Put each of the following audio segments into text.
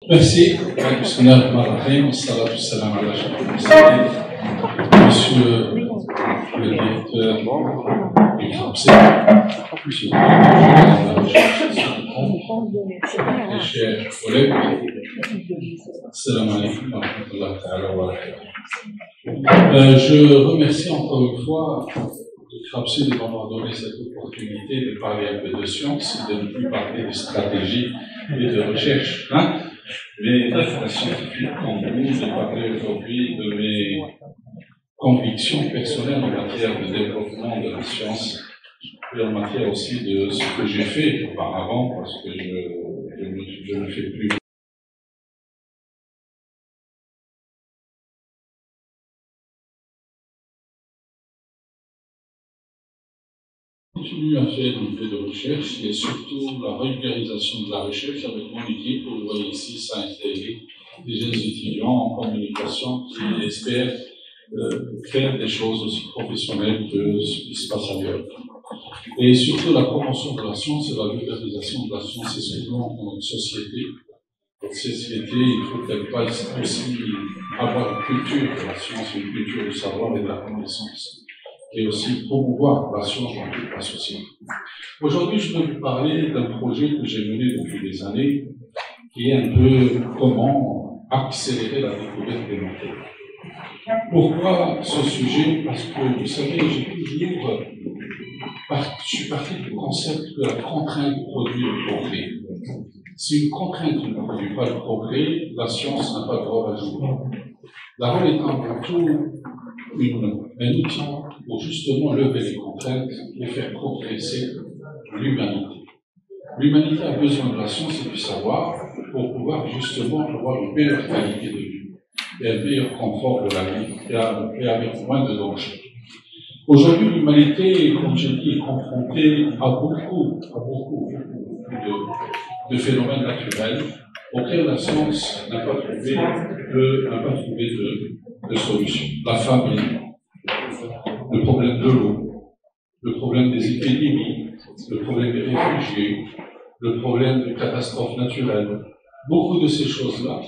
Merci. Bismillahirrahmanirrahim. Wassalatu wassalam ala ashrafil mursalin. Monsieur le directeur du FRAPSE, Monsieur le directeur de la recherche, mes chers collègues, Assalamu alaikum wa rahmatullahi ta'ala wa barakatuh. Je remercie encore une fois le FRAPSE de m'avoir donné cette opportunité de parler un peu de science et de ne plus parler de stratégie et de recherche. Mais d'être scientifique comme vous, de parler aujourd'hui de mes convictions personnelles en matière de développement de la science et en matière aussi de ce que j'ai fait auparavant, parce que je ne fais plus. Je continue à faire un peu de recherche et surtout la régularisation de la recherche avec mon équipe. Vous voyez ici, ça a intégré des jeunes étudiants en communication qui espèrent faire des choses aussi professionnelles que ce qui se passe ailleurs. Et surtout la promotion de la science et la vulgarisation de la science, et surtout dans notre société. Notre société, il faut qu'elle passe aussi avoir une culture de la science, une culture du savoir et de la connaissance. Et aussi promouvoir la science dans toute la société. Aujourd'hui, je vais vous parler d'un projet que j'ai mené depuis des années, qui est un peu comment accélérer la découverte des matériaux. Pourquoi ce sujet? Parce que, vous savez, je suis parti du concept que la contrainte produit le progrès. Si une contrainte ne produit pas le progrès, la science n'a pas de rôle à jouer. La rôle est avant tout un outil pour justement lever les contraintes et faire progresser l'humanité. L'humanité a besoin de la science et du savoir pour pouvoir justement avoir une meilleure qualité de vie et un meilleur confort de la vie et avec moins de danger. Aujourd'hui, l'humanité, comme j'ai dit, est confrontée à beaucoup de phénomènes naturels auxquels la science n'a pas trouvé de solution. La famine, le problème de l'eau, le problème des épidémies, le problème des réfugiés, le problème des catastrophes naturelles. Beaucoup de ces choses-là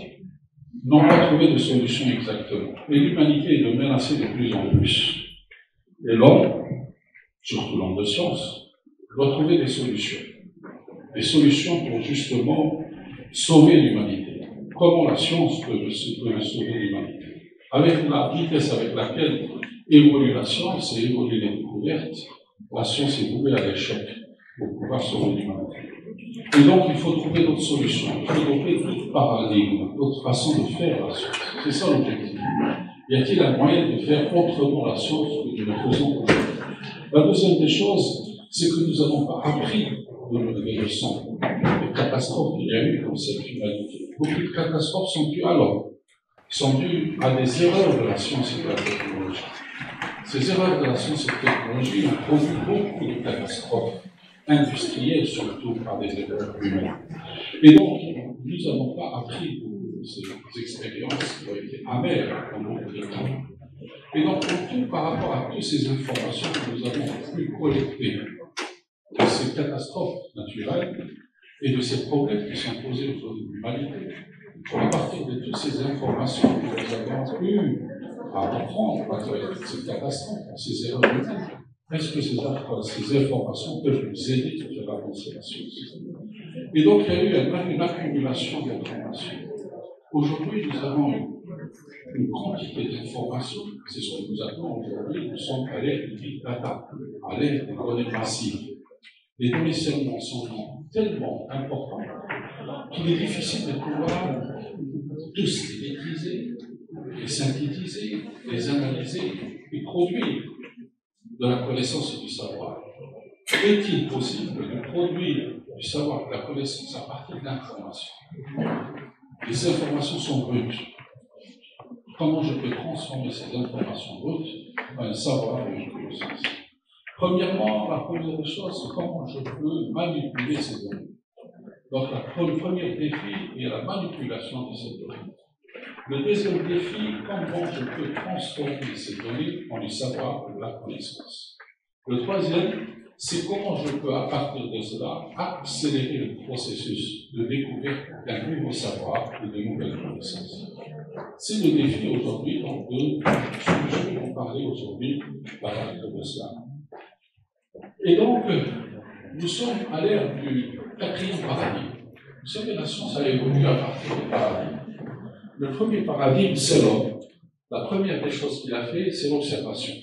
n'ont pas trouvé de solution exactement. Et l'humanité est menacée de plus en plus. Et l'homme, surtout l'homme de science, doit trouver des solutions. Des solutions pour justement sauver l'humanité. Comment la science peut sauver l'humanité? Avec la vitesse avec laquelle évolue la science et évolue les découvertes, la science est vouée à l'échec pour pouvoir sauver l'humanité. Et donc, il faut trouver d'autres solutions, il faut trouver d'autres paradigmes, d'autres façons de faire la science. C'est ça l'objectif. Y a-t-il un moyen de faire autrement la science que nous le faisons aujourd'hui? La deuxième des choses, c'est que nous n'avons pas appris des leçons, des catastrophes qu'il y a eu dans cette humanité. Beaucoup de catastrophes sont dues à l'homme, sont dues à des erreurs de la science et de la technologie. Ces erreurs de la science et de la technologie ont produit beaucoup de catastrophes industrielles, surtout par des erreurs humaines. Et donc, nous n'avons pas appris de ces expériences qui ont été amères pendant beaucoup de temps. Et donc, surtout par rapport à toutes ces informations que nous avons pu collecter de ces catastrophes naturelles et de ces problèmes qui sont posés autour de l'humanité, à partir de toutes ces informations que nous avons pu apprendre à travers toutes ces catastrophes, ces erreurs humaines, est-ce que ces informations peuvent nous aider à faire avancer la science? Et donc, il y a eu une accumulation d'informations. Aujourd'hui, nous avons une quantité d'informations, c'est ce que nous appelons aujourd'hui, nous sommes à l'ère du big data, à l'ère des données massives. Les données seulement sont tellement importantes qu'il est difficile de pouvoir tous les maîtriser, les synthétiser, les analyser et produire de la connaissance et du savoir. Est-il possible de produire du savoir et de la connaissance à partir d'informations? Les informations sont brutes. Comment je peux transformer ces informations brutes en un savoir et une connaissance? Premièrement, la première des choses, c'est comment je peux manipuler ces données. Donc, le premier défi est la manipulation de ces données. Le deuxième défi, comment je peux transformer ces données en du savoir et de la connaissance. Le troisième, c'est comment je peux, à partir de cela, accélérer le processus de découverte d'un nouveau savoir et de nouvelles connaissances. C'est le défi aujourd'hui, donc, de ce que je vais vous parler aujourd'hui à partir de cela. Et donc, nous sommes à l'ère du quatrième paradigme. Vous savez, la science a évolué à partir des paradigmes. Le premier paradigme, c'est l'homme. La première des choses qu'il a fait, c'est l'observation.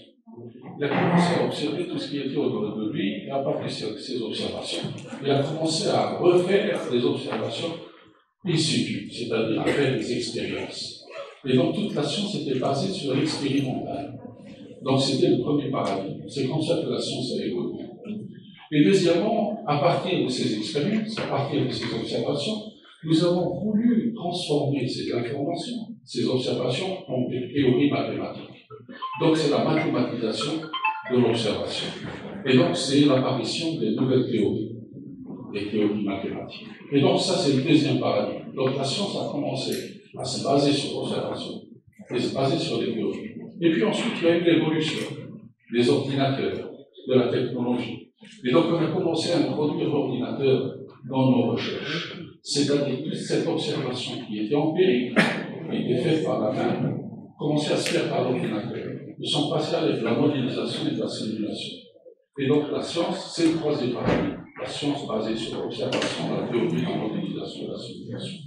Il a commencé à observer tout ce qui était autour de lui, il n'a pas fait ses observations. Il a commencé à refaire des observations in situ, c'est-à-dire à faire des expériences. Et donc toute la science était basée sur l'expérimental. Donc c'était le premier paradigme. C'est comme ça que la science a évolué. Et deuxièmement, à partir de ces expériences, à partir de ces observations, nous avons voulu transformer ces informations, ces observations, en des théories mathématiques. Donc c'est la mathématisation de l'observation. Et donc c'est l'apparition des nouvelles théories, des théories mathématiques. Et donc ça c'est le deuxième paradigme. Donc la science a commencé à se baser sur l'observation et se baser sur les théories. Et puis ensuite il y a eu l'évolution des ordinateurs, de la technologie. Et donc on a commencé à introduire l'ordinateur dans nos recherches. C'est-à-dire toute cette observation qui était empirique, qui était faite par la main, commençait à se faire par l'ordinateur. Nous sommes passés avec la modélisation et de la simulation. Et donc la science, c'est le troisième paradigme. La science basée sur l'observation, la théorie, la modélisation et la simulation.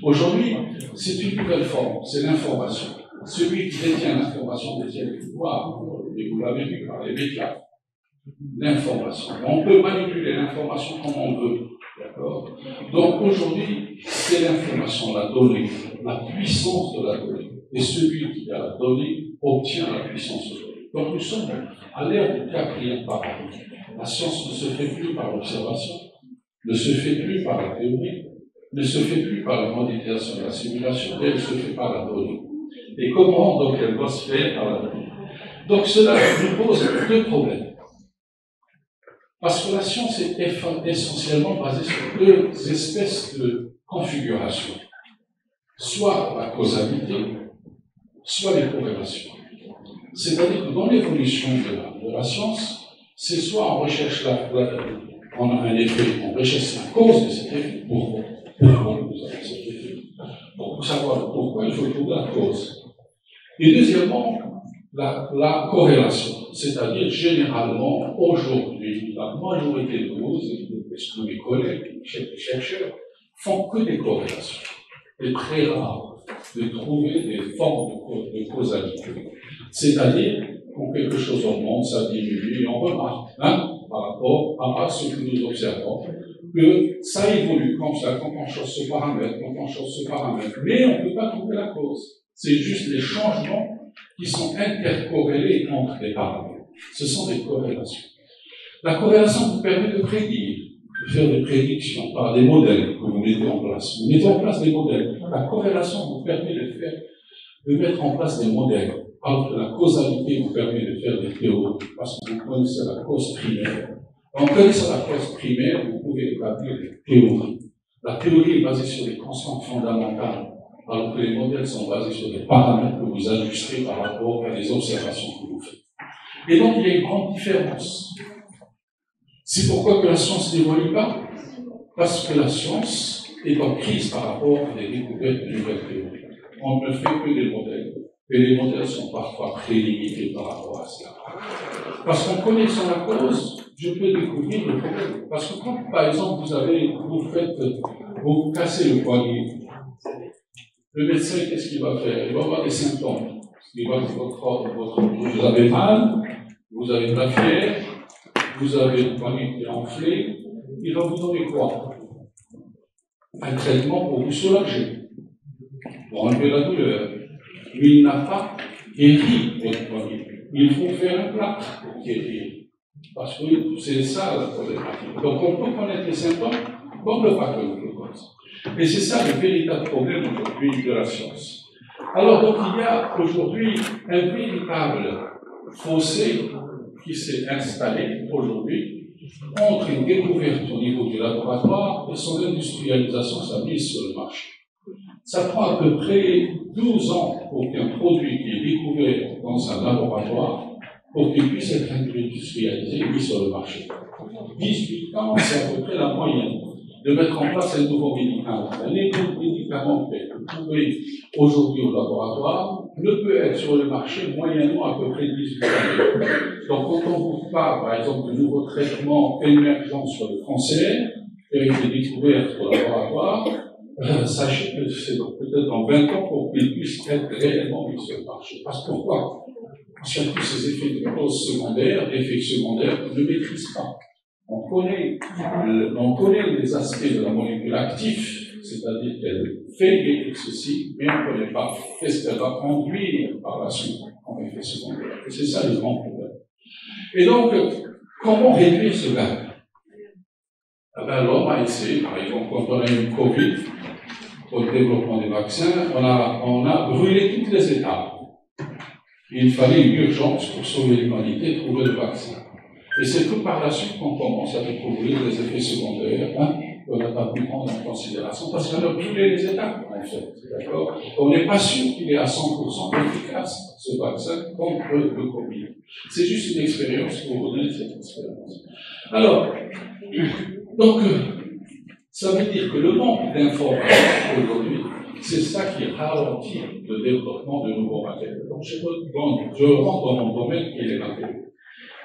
Aujourd'hui, c'est une nouvelle forme, c'est l'information. Celui qui détient l'information détient le pouvoir, et vous l'avez vu par les médias. L'information. On peut manipuler l'information comme on veut. D'accord? Donc aujourd'hui, c'est l'information, la donnée, la puissance de la donnée. Et celui qui a la donnée obtient la puissance de la donnée. Donc nous sommes à l'ère du quatrième paradigme. La science ne se fait plus par l'observation, ne se fait plus par la théorie, ne se fait plus par la modélisation et la simulation, mais elle se fait par la donnée. Et comment donc elle doit se faire par la donnée? Donc cela nous pose deux problèmes. Parce que la science est essentiellement basée sur deux espèces de configurations. Soit la causalité, soit les corrélations. C'est-à-dire que dans l'évolution de la science, c'est soit on recherche on a un effet, on recherche la cause de cet effet. Pourquoi nous avons cet effet? Pour savoir pourquoi, il faut trouver la cause. Et deuxièmement, la corrélation. C'est-à-dire, généralement, aujourd'hui, la majorité de mes collègues, les chercheurs, font que des corrélations. C'est très rare de trouver des formes de causalité. C'est-à-dire, quand quelque chose augmente, ça diminue, et on remarque, par rapport à ce que nous observons, que ça évolue comme ça quand on change ce paramètre, mais on ne peut pas trouver la cause. C'est juste les changements qui sont intercorrélés entre les paramètres. Ce sont des corrélations. La corrélation vous permet de prédire, de faire des prédictions par des modèles que vous mettez en place. Vous mettez en place des modèles. La corrélation vous permet de mettre en place des modèles, alors que la causalité vous permet de faire des théories, parce que vous connaissez la cause primaire. En connaissant la cause primaire, vous pouvez établir des théories. La théorie est basée sur des constantes fondamentales, alors que les modèles sont basés sur des paramètres que vous ajustez par rapport à des observations que vous faites. Et donc, il y a une grande différence. C'est pourquoi que la science n'évolue pas, parce que la science est en crise par rapport à des découvertes de nouvelles théories. On ne fait que des modèles, et les modèles sont parfois très limités par rapport à cela. Parce qu'en connaissant la cause, je peux découvrir le problème. Parce que quand, par exemple, vous cassez le poignet, le médecin, qu'est-ce qu'il va faire? Il va avoir des symptômes. Il va vous avez mal, vous avez de la fièvre, vous avez le poignet qui est enflé. Il va vous donner quoi? Un traitement pour vous soulager, pour enlever la douleur. Mais il n'a pas guéri votre poignet. Il faut faire un plâtre pour guérir. Parce que c'est ça la problématique. Donc on peut connaître les symptômes comme le pathologue le cause. Et c'est ça le véritable problème aujourd'hui de la science. Alors donc il y a aujourd'hui un véritable fossé qui s'est installé aujourd'hui entre une découverte au niveau du laboratoire et son industrialisation, sa mise sur le marché. Ça prend à peu près 12 ans pour qu'un produit qui est découvert dans un laboratoire pour qu'ils puissent être industrialisés et mis sur le marché. 18 ans, c'est à peu près la moyenne de mettre en place un nouveau médicament. Un nouveau médicament que vous trouvez aujourd'hui au laboratoire ne peut être sur le marché moyennement à peu près 18 années. Donc, quand on vous parle, par exemple, de nouveaux traitements émergents sur le cancer, qui ont été découverts au laboratoire, sachez que c'est peut-être dans 20 ans pour qu'ils puissent être réellement mis sur le marché. Parce que pourquoi? Parce qu'il y a tous ces effets de causes secondaires, d'effets secondaires qu'on ne maîtrise pas. On connaît les aspects de la molécule active, c'est-à-dire qu'elle fait des excessifs, mais on ne connaît pas qu'est-ce qu'elle va conduire par la suite en effet secondaire. Et c'est ça le grand problème. Et donc, comment réduire ce gap? L'homme a essayé, par exemple, quand on a eu le Covid, pour le développement des vaccins, on a brûlé toutes les étapes. Il fallait une urgence pour sauver l'humanité, trouver le vaccin. Et c'est que par la suite qu'on commence à découvrir les effets secondaires qu'on n'a pas pu prendre en considération, parce qu'on a brûlé les étapes, en fait. D'accord? On n'est pas sûr qu'il est à 100% efficace, ce vaccin, contre le Covid. C'est juste une expérience pour vous donner cette expérience. Alors, donc, ça veut dire que le manque d'informations aujourd'hui, c'est ça qui ralentit le développement de nouveaux matériaux. Donc, je rentre dans mon domaine qui est les matériaux.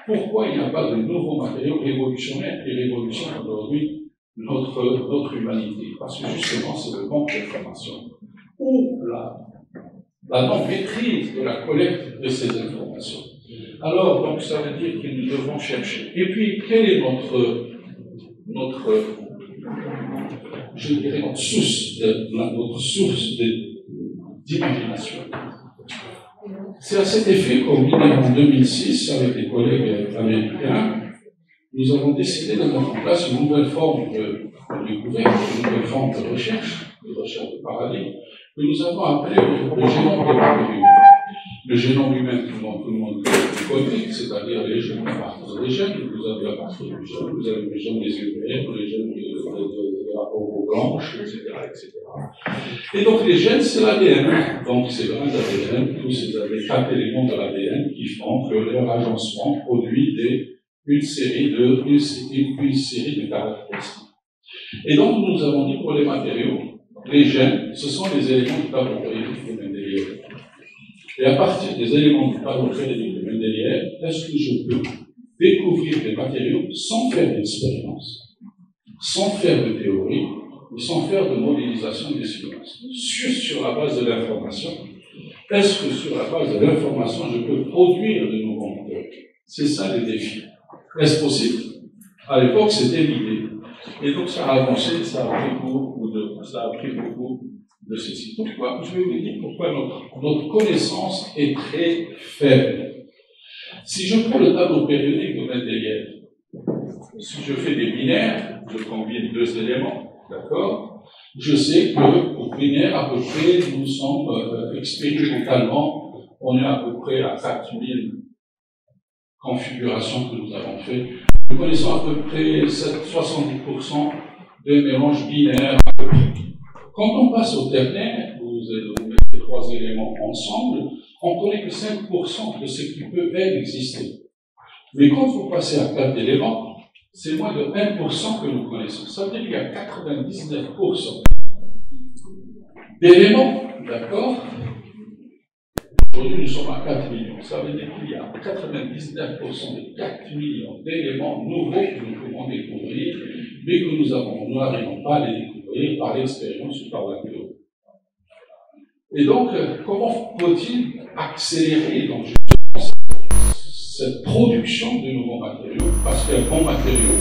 Pourquoi il n'y a pas de nouveaux matériaux révolutionnaires qui révolutionnent aujourd'hui notre humanité? Parce que justement, c'est le manque d'informations. Ou la non-maîtrise de la collecte de ces informations. Alors, donc, ça veut dire que nous devons chercher. Et puis, quelle est notre source d'imagination? C'est à cet effet qu'au en 2006, avec des collègues américains, nous avons décidé de mettre en place une nouvelle forme de découverte, une nouvelle forme de recherche de paradigme, que nous avons appelé le génome des matériaux. Le génome humain, tout le monde connaît, c'est-à-dire les gènes à partir des gènes. Vous avez à partir du gène, vous avez les gènes des UVM, les gènes de la peau blanche, etc., etc. Et donc les gènes, c'est l'ADN. Donc c'est l'un d'ADN, tous ces 4 éléments de l'ADN qui font que leur agencement produit une série de caractéristiques. Et donc nous avons dit pour les matériaux, les gènes, ce sont les éléments du tableau périodique de Mendeleïev. Et à partir des éléments du tableau périodique de Mendeleïev, est-ce que je peux découvrir des matériaux sans faire d'expérience, sans faire de théorie, mais sans faire de modélisation des sciences, sur la base de l'information? Est-ce que sur la base de l'information, je peux produire de nouveaux matériaux? C'est ça le défi. Est-ce possible? À l'époque, c'était l'idée. Et donc, ça a avancé, ça a pris beaucoup de ceci. Pourquoi? Je vais vous dire pourquoi notre connaissance est très faible. Si je prends le tableau périodique de Mendeleïev, si je fais des binaires, je combine 2 éléments, d'accord? Je sais que pour binaire, à peu près, nous sommes expérimentalement, on est à peu près à 4000 configurations que nous avons fait. Nous connaissons à peu près 70% des mélanges binaires. Quand on passe au ternaire, vous mettez 3 éléments ensemble, on connaît que 5% de ce qui peut exister. Mais quand vous passez à 4 éléments, c'est moins de 1% que nous connaissons. Ça veut dire qu'il y a 99% d'éléments, d'accord? Aujourd'hui, nous sommes à 4 millions. Ça veut dire qu'il y a 99% de 4 millions d'éléments nouveaux que nous pouvons découvrir, mais que nous n'arrivons pas à les découvrir par l'expérience ou par la théorie. Et donc, comment faut-il accélérer donc, cette production de nouveaux matériaux? Parce qu'un bon matériau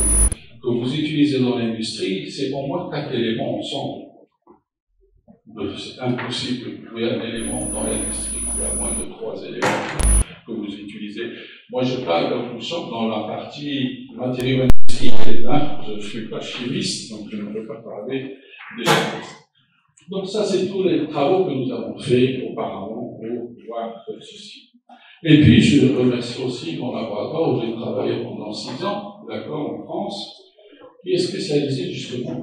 que vous utilisez dans l'industrie, c'est au moins 4 éléments ensemble. C'est impossible de trouver un élément dans l'industrie qui a moins de 3 éléments que vous utilisez. Moi, je parle, nous sommes dans la partie matériaux industriels. Je ne suis pas chimiste, donc je ne peux pas parler des chimistes. Donc ça, c'est tous les travaux que nous avons faits auparavant pour pouvoir faire ceci. Et puis, je remercie aussi mon laboratoire où j'ai travaillé pendant 6 ans, d'accord, en France, qui est spécialisé justement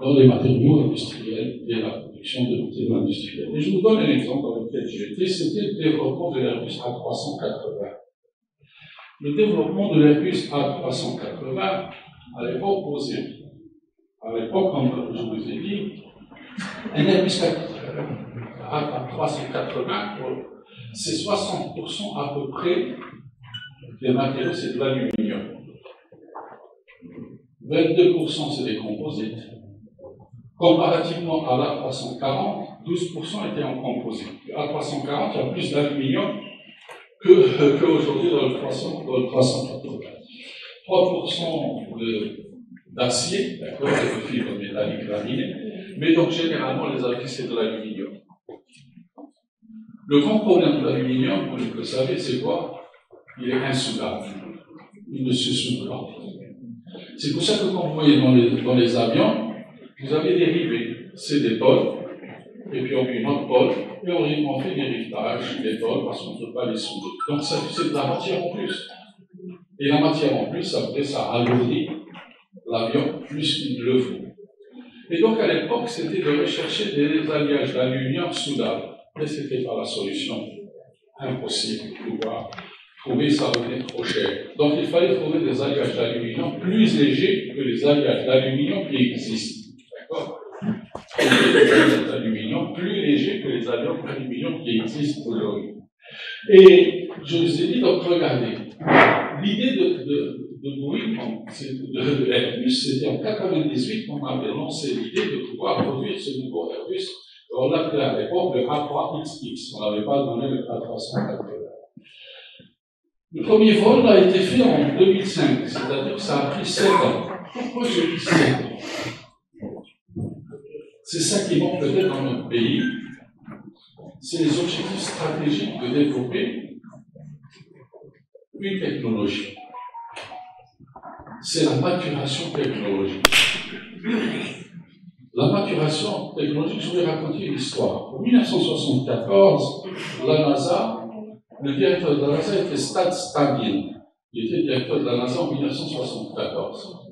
dans les matériaux industriels et la production de matériaux industriels. Et je vous donne un exemple dans lequel j'ai été, c'était le développement de l'Airbus A380. le développement de l'Airbus A380 à l'époque posé. À l'époque, comme je vous ai dit, un Airbus A380, c'est 60% à peu près des matériaux, c'est de l'aluminium. 22% c'est des composites. Comparativement à l'A340, 12% étaient en composite. A340, il y a plus d'aluminium qu'aujourd'hui dans le 380. 3% d'acier, d'accord, et de fibres métalliques laminées, mais donc généralement les avis c'est de l'aluminium. Le grand problème de l'aluminium, vous le savez, c'est quoi? Il est insoudable. Il ne se soude pas. C'est pour ça que quand vous voyez dans les avions, vous avez des rivets, c'est des pôles, et puis on met une autre pôle, et on fait des rivetages, des pôles, parce qu'on ne peut pas les souder. Donc c'est de la matière en plus. Et la matière en plus, ça alourdit l'avion plus qu'il le faut. Et donc à l'époque, c'était de rechercher des alliages d'aluminium soudables. Mais ce n'était pas la solution. Impossible de pouvoir trouver, ça revenait trop cher. Donc il fallait trouver des alliages d'aluminium plus légers que les alliages d'aluminium qui existent. D'accord? Trouver des alliages d'aluminium plus légers que les alliages d'aluminium qui existent aujourd'hui. Et je vous ai dit, donc regardez, l'idée de Boeing, de Airbus, c'était en 1998 qu'on avait lancé l'idée de pouvoir produire ce nouveau Airbus. On l'appelait à l'époque le A3XX, on n'avait pas donné le A380. Le premier vol a été fait en 2005, c'est-à-dire que ça a pris 7 ans. Pourquoi je dis 7 ans? C'est ça qui manque peut-être dans notre pays, c'est les objectifs stratégiques de développer une technologie. C'est la maturation technologique. La maturation technologique, je vais raconter une histoire. En 1974, la NASA, le directeur de la NASA était Stan Stanley. Il était directeur de la NASA en 1974.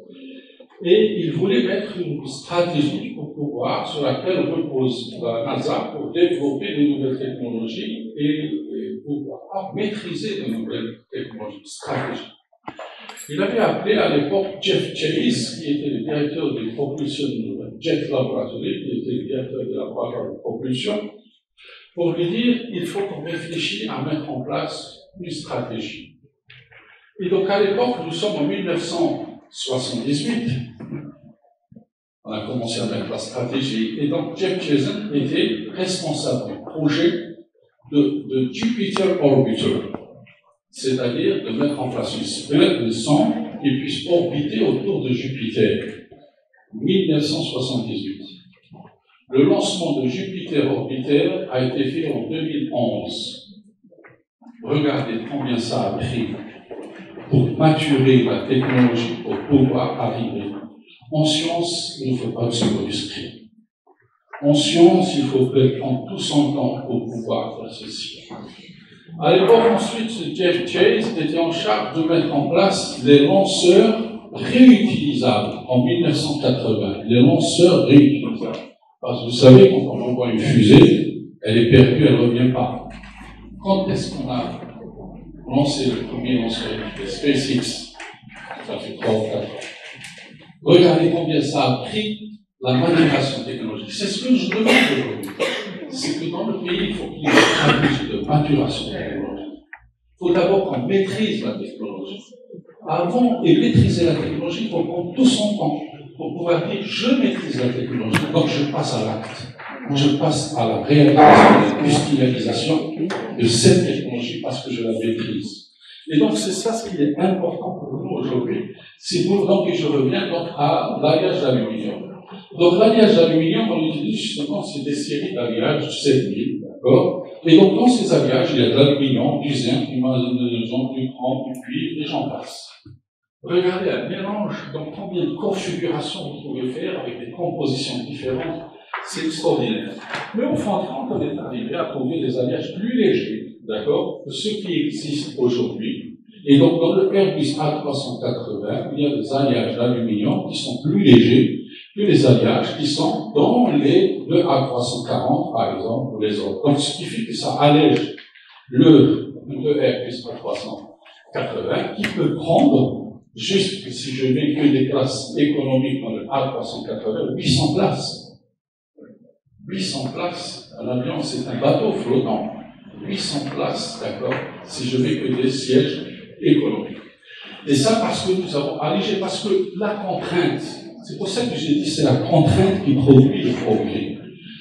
Et il voulait mettre une stratégie pour pouvoir, sur laquelle repose la NASA, pour développer de nouvelles technologies et pouvoir maîtriser de nouvelles technologies stratégiques. Il avait appelé à l'époque Jeff Chase, qui était le directeur de propulsion Jet Laboratory, qui était le directeur de laboratoire de propulsion, pour lui dire il faut qu'on réfléchisse à mettre en place une stratégie. Et donc à l'époque, nous sommes en 1978, on a commencé à mettre la stratégie, et donc Jeff Chase était responsable du projet de Jupiter Orbiter, c'est-à-dire de mettre en place une sphère de sang qui puisse orbiter autour de Jupiter. 1978. Le lancement de Jupiter Orbiter a été fait en 2011. Regardez combien ça a pris pour maturer la technologie, pour pouvoir arriver. En science, il ne faut pas se brusquer. En science, il faut prendre tout son temps pour pouvoir faire ceci. À l'époque, ensuite, Jeff Chase était en charge de mettre en place les lanceurs réutilisables en 1980. Les lanceurs réutilisables. Parce que vous savez, quand on envoie une fusée, elle est perdue, elle ne revient pas. Quand est-ce qu'on a lancé le premier lanceur, le SpaceX? Ça fait 3 ou 4 ans. Regardez combien ça a pris la maturation technologique. C'est ce que je demande aujourd'hui. C'est que dans le pays, il faut qu'il y ait une stratégie de maturation technologique. Il faut d'abord qu'on maîtrise la technologie. Avant de maîtriser la technologie, il faut prendre tout son temps pour pouvoir dire je maîtrise la technologie, donc je passe à l'acte. Je passe à la réalisation, à l'industrialisation de cette technologie parce que je la maîtrise. Et donc c'est ça ce qui est important pour nous aujourd'hui. C'est pour donc je reviens donc à l'alliage d'aluminium. Donc l'alliage d'aluminium, on utilise justement, c'est des séries d'alliages, 7000, d'accord? Et donc dans ces alliages, il y a de l'aluminium, du zinc, du magnesium, du chrome, du cuivre, et j'en passe. Regardez un mélange, donc combien de configurations vous pouvez faire avec des compositions différentes, c'est extraordinaire. Mais au fond de compte, on est arrivé à trouver des alliages plus légers, d'accord, que ceux qui existent aujourd'hui. Et donc dans le Airbus A380, il y a des alliages d'aluminium qui sont plus légers que les alliages qui sont dans le A340, par exemple, ou les autres. Donc, ce qui fait que ça allège le Airbus A380 380 qui peut prendre, juste si je mets que des classes économiques dans le A380, 800 places. 800 places. Un avion, c'est un bateau flottant. 800 places, d'accord, si je mets que des sièges économiques. Et ça parce que nous avons allégé, parce que la contrainte, c'est pour ça que j'ai dit c'est la contrainte qui produit le progrès.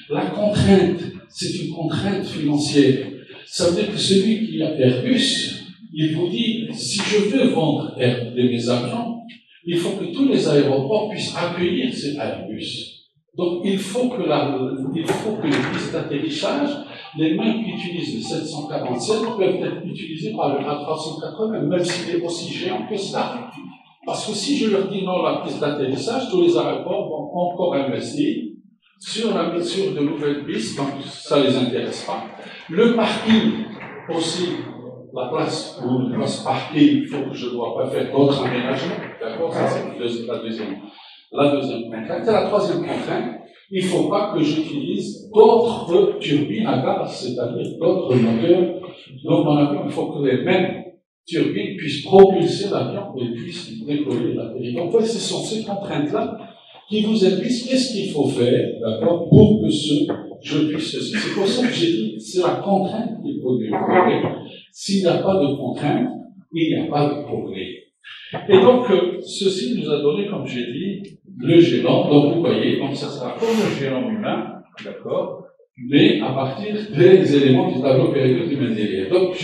La contrainte, c'est une contrainte financière. Ça veut dire que celui qui a Airbus, il vous dit, si je veux vendre mes avions, il faut que tous les aéroports puissent accueillir ces Airbus. Donc il faut que les pistes d'atterrissage, les mêmes qui utilisent le 747 peuvent être utilisées par le A380, même s'il est aussi géant que ça. Parce que si je leur dis non, la piste d'atterrissage, tous les aéroports vont encore investir sur de nouvelles pistes, donc ça ne les intéresse pas. Le parking aussi, la place où je dois se parquer, il faut que je ne dois pas faire d'autres aménagements. D'accord? Ça, c'est la deuxième contrainte. Et la troisième contrainte, il ne faut pas que j'utilise d'autres turbines à gaz, c'est-à-dire d'autres moteurs. Donc, dans l'avion, il faut que les mêmes turbines puissent propulser l'avion et puissent décoller l'atterrir. Donc, ce sont ces contraintes-là qui vous induisent qu'est-ce qu'il faut faire, d'accord, pour que je puisse ceci. C'est pour ça que j'ai dit, c'est la contrainte qui produit le progrès. S'il n'y a pas de contrainte, il n'y a pas de progrès. Et donc, ceci nous a donné, comme j'ai dit, le génome. Donc, vous voyez, donc ça sera comme le génome humain, d'accord, mais à partir des éléments du tableau périodique du Mendéliev. Donc,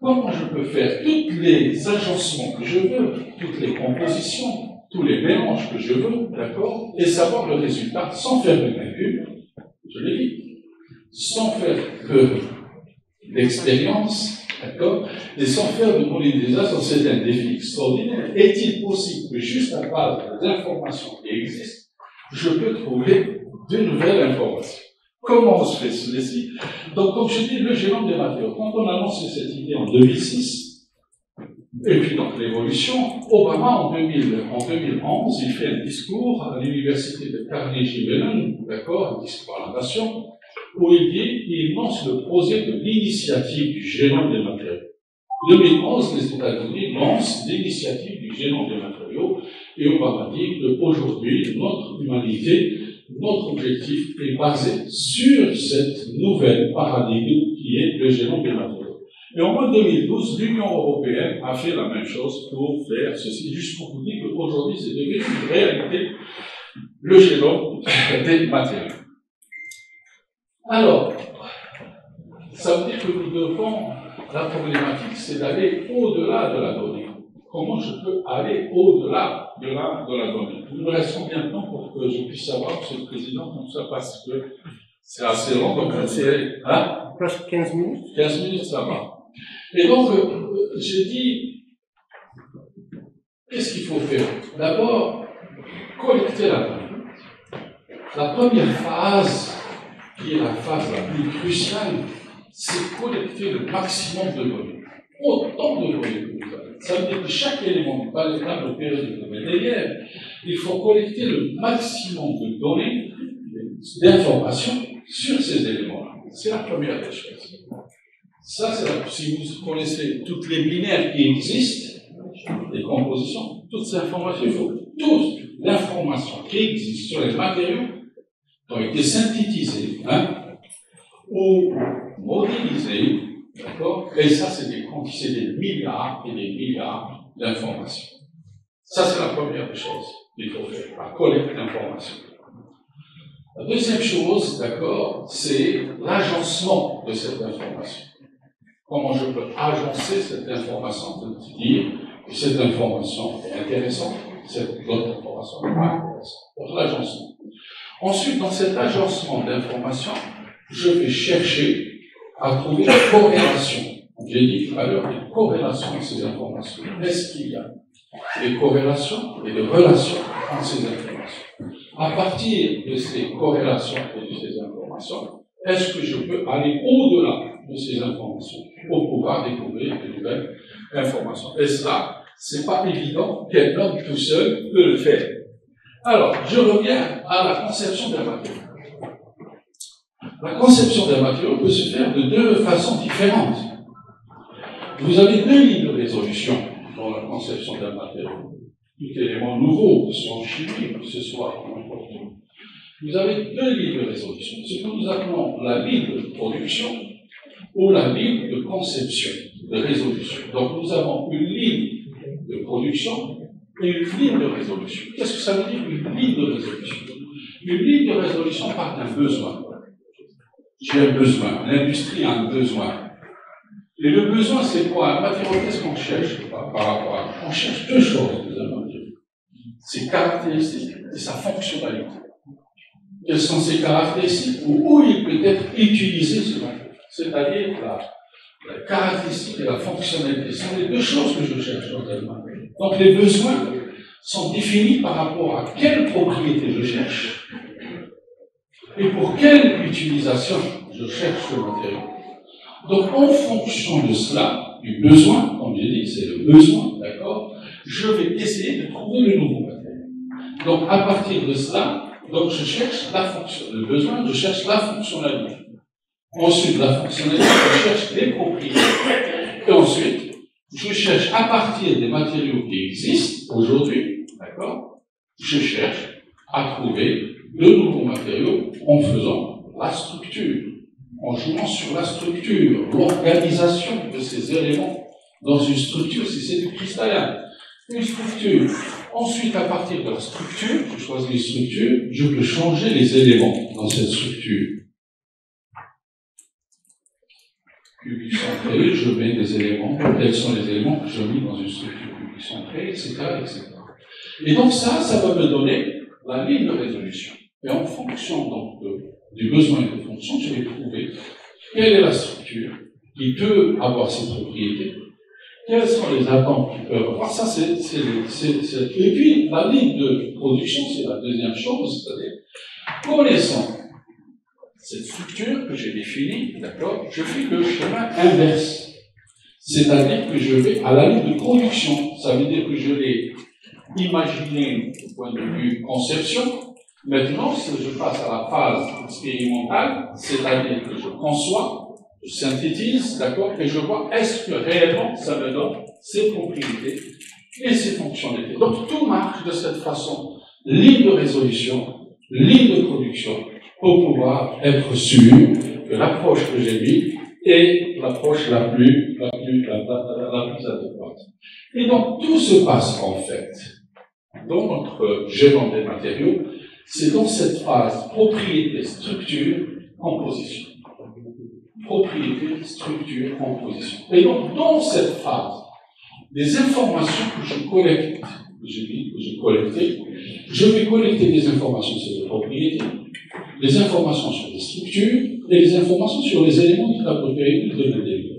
comment je peux faire tous les agencements que je veux, toutes les compositions, tous les mélanges que je veux, d'accord, et savoir le résultat sans faire de calcul, je l'ai dit, sans faire d'expérience, d'accord, et sans faire de modélisation, c'est un défi extraordinaire. Est-il possible que juste à base des informations qui existent, je peux trouver de nouvelles informations? Comment on se fait ceci? Donc, comme je dis, le génome des matériaux. Quand on a lancé cette idée en 2006, et puis donc l'évolution, Obama en 2011, il fait un discours à l'université de Carnegie Mellon, d'accord, un discours à la nation, où il lance le projet de l'initiative du génome des matériaux. 2011, les États-Unis lancent l'initiative du génome des matériaux, et Obama dit qu'aujourd'hui, notre humanité, notre objectif est basé sur cette nouvelle paradigme qui est le génome des matériaux. Et en mois 2012, l'Union européenne a fait la même chose pour faire ceci, juste pour vous dire qu'aujourd'hui, c'est devenu une réalité, le génome des matériaux. Alors, ça veut dire que nous devons, la problématique, c'est d'aller au-delà de la donnée. Comment je peux aller au-delà de la donnée? Il me reste combien de temps pour que je puisse savoir, Monsieur le Président, comme ça, parce que c'est assez long, donc c'est... Hein? Presque 15 minutes. 15 minutes, ça va. Et donc, j'ai dit, qu'est-ce qu'il faut faire? D'abord, collecter la donnée. La première phase, qui est la phase la plus cruciale, c'est collecter le maximum de données. Autant de données que vous avez. Ça veut dire que chaque élément du tableau périodique de Mendeleïev, il faut collecter le maximum de données, d'informations sur ces éléments-là. C'est la première des choses. Ça, si vous connaissez toutes les binaires qui existent, les compositions, toutes ces informations, il faut toute l'information qui existe sur les matériaux ont été synthétisées, ou modélisées, d'accord? Et ça, c'est des milliards et des milliards d'informations. Ça, c'est la première chose qu'il faut faire, la collecte d'informations. La deuxième chose, d'accord, c'est l'agencement de cette information. Comment je peux agencer cette information pour dire que cette information est intéressante, cette autre information n'est pas intéressante. Donc, l'agencement. Ensuite, dans cet agencement d'informations, je vais chercher à trouver des corrélations. J'ai dit tout à l'heure des corrélations entre ces informations. Est-ce qu'il y a des corrélations et des relations entre ces informations? À partir de ces corrélations et de ces informations, est-ce que je peux aller au-delà de ces informations pour pouvoir découvrir de nouvelles informations? Et ça, c'est pas évident qu'un homme tout seul peut le faire. Alors, je reviens à la conception d'un matériau. La conception d'un matériau peut se faire de deux façons différentes. vous avez deux lignes de résolution dans la conception d'un matériau. Tout élément nouveau, que ce soit en chimie, que ce soit n'importe où. Vous avez deux lignes de résolution. Ce que nous appelons la ligne de production ou la ligne de conception, de résolution. Donc nous avons une ligne de production et une ligne de résolution. Qu'est-ce que ça veut dire une ligne de résolution? Une ligne de résolution part d'un besoin. J'ai un besoin, l'industrie a un besoin. Et le besoin, c'est quoi? Un matériau, qu'est-ce qu'on cherche par rapport à... On cherche deux choses dans un matériau. Ses caractéristiques et sa fonctionnalité. Quelles sont ses caractéristiques ou où il peut être utilisé ce matériau? C'est-à-dire la caractéristique et la fonctionnalité sont les deux choses que je cherche dans un matériau. Donc les besoins sont définis par rapport à quelle propriété je cherche et pour quelle utilisation je cherche ce matériau. Donc en fonction de cela, du besoin, comme j'ai dit, c'est le besoin, d'accord, je vais essayer de trouver le nouveau matériau. Donc à partir de cela, donc je cherche la fonction, le besoin, je cherche la fonctionnalité. Ensuite, la fonctionnalité, je cherche les propriétés. Et ensuite, je cherche à partir des matériaux qui existent aujourd'hui, d'accord, je cherche à trouver de nouveaux matériaux en faisant la structure, en jouant sur la structure, l'organisation de ces éléments dans une structure, si c'est du cristallin. Une structure. Ensuite, à partir de la structure, je choisis une structure, je peux changer les éléments dans cette structure. Cubique centré, je mets des éléments, quels sont les éléments que je mets dans une structure cubique centrée, etc., etc. Et donc ça va me donner la ligne de résolution. Et en fonction donc du besoin et de fonction, je vais trouver quelle est la structure qui peut avoir ses propriétés, quelles sont les attentes qu'ils peuvent avoir. Ça, Et puis, la ligne de production, c'est la deuxième chose, c'est-à-dire, connaissant cette structure que j'ai définie, d'accord, je fais le chemin inverse. C'est-à-dire que je vais à la ligne de production. Ça veut dire que je l'ai imaginé au point de vue conception. Maintenant, si je passe à la phase expérimentale, c'est-à-dire que je conçois, je synthétise, d'accord, et je vois est-ce que réellement ça me donne ses propriétés et ses fonctionnalités. Donc tout marche de cette façon. Ligne de résolution, ligne de production, pour pouvoir être sûr que l'approche que j'ai mise est l'approche la plus adéquate. Et donc tout se passe en fait dans notre géant des matériaux, c'est dans cette phase propriété, structure, composition. Propriété, structure, composition. Et donc, dans cette phase, les informations que je collecte, que j'ai collectées, je vais collecter des informations sur les propriétés, des informations sur les structures et des informations sur les éléments de la propriété de l'intérieur.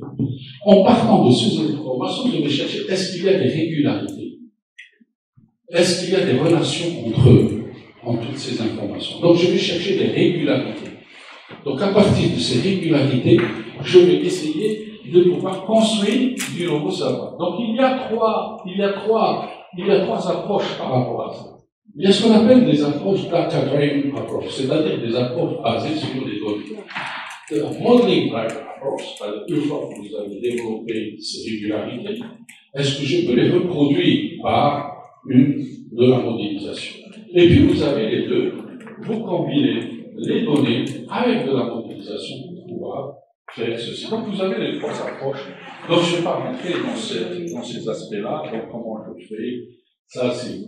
En partant de ces informations, je vais chercher est-ce qu'il y a des régularités? Est-ce qu'il y a des relations entre eux, en toutes ces informations? Donc, je vais chercher des régularités. Donc, à partir de ces régularités, je vais essayer de pouvoir construire du nouveau savoir. Donc, il y a trois approches par rapport à ça. Il y a ce qu'on appelle des approches data-driven approach, c'est-à-dire des approches basées sur les données. Modeling driven approach, c'est-à-dire une fois que vous avez développé ces régularités, est-ce que je peux les reproduire par de la modélisation? Et puis, vous avez les deux, vous combinez les données avec de la modélisation pour pouvoir faire ceci. Donc vous avez les trois approches. Donc je ne vais pas rentrer dans ces aspects-là, donc comment je fais. Ça, c'est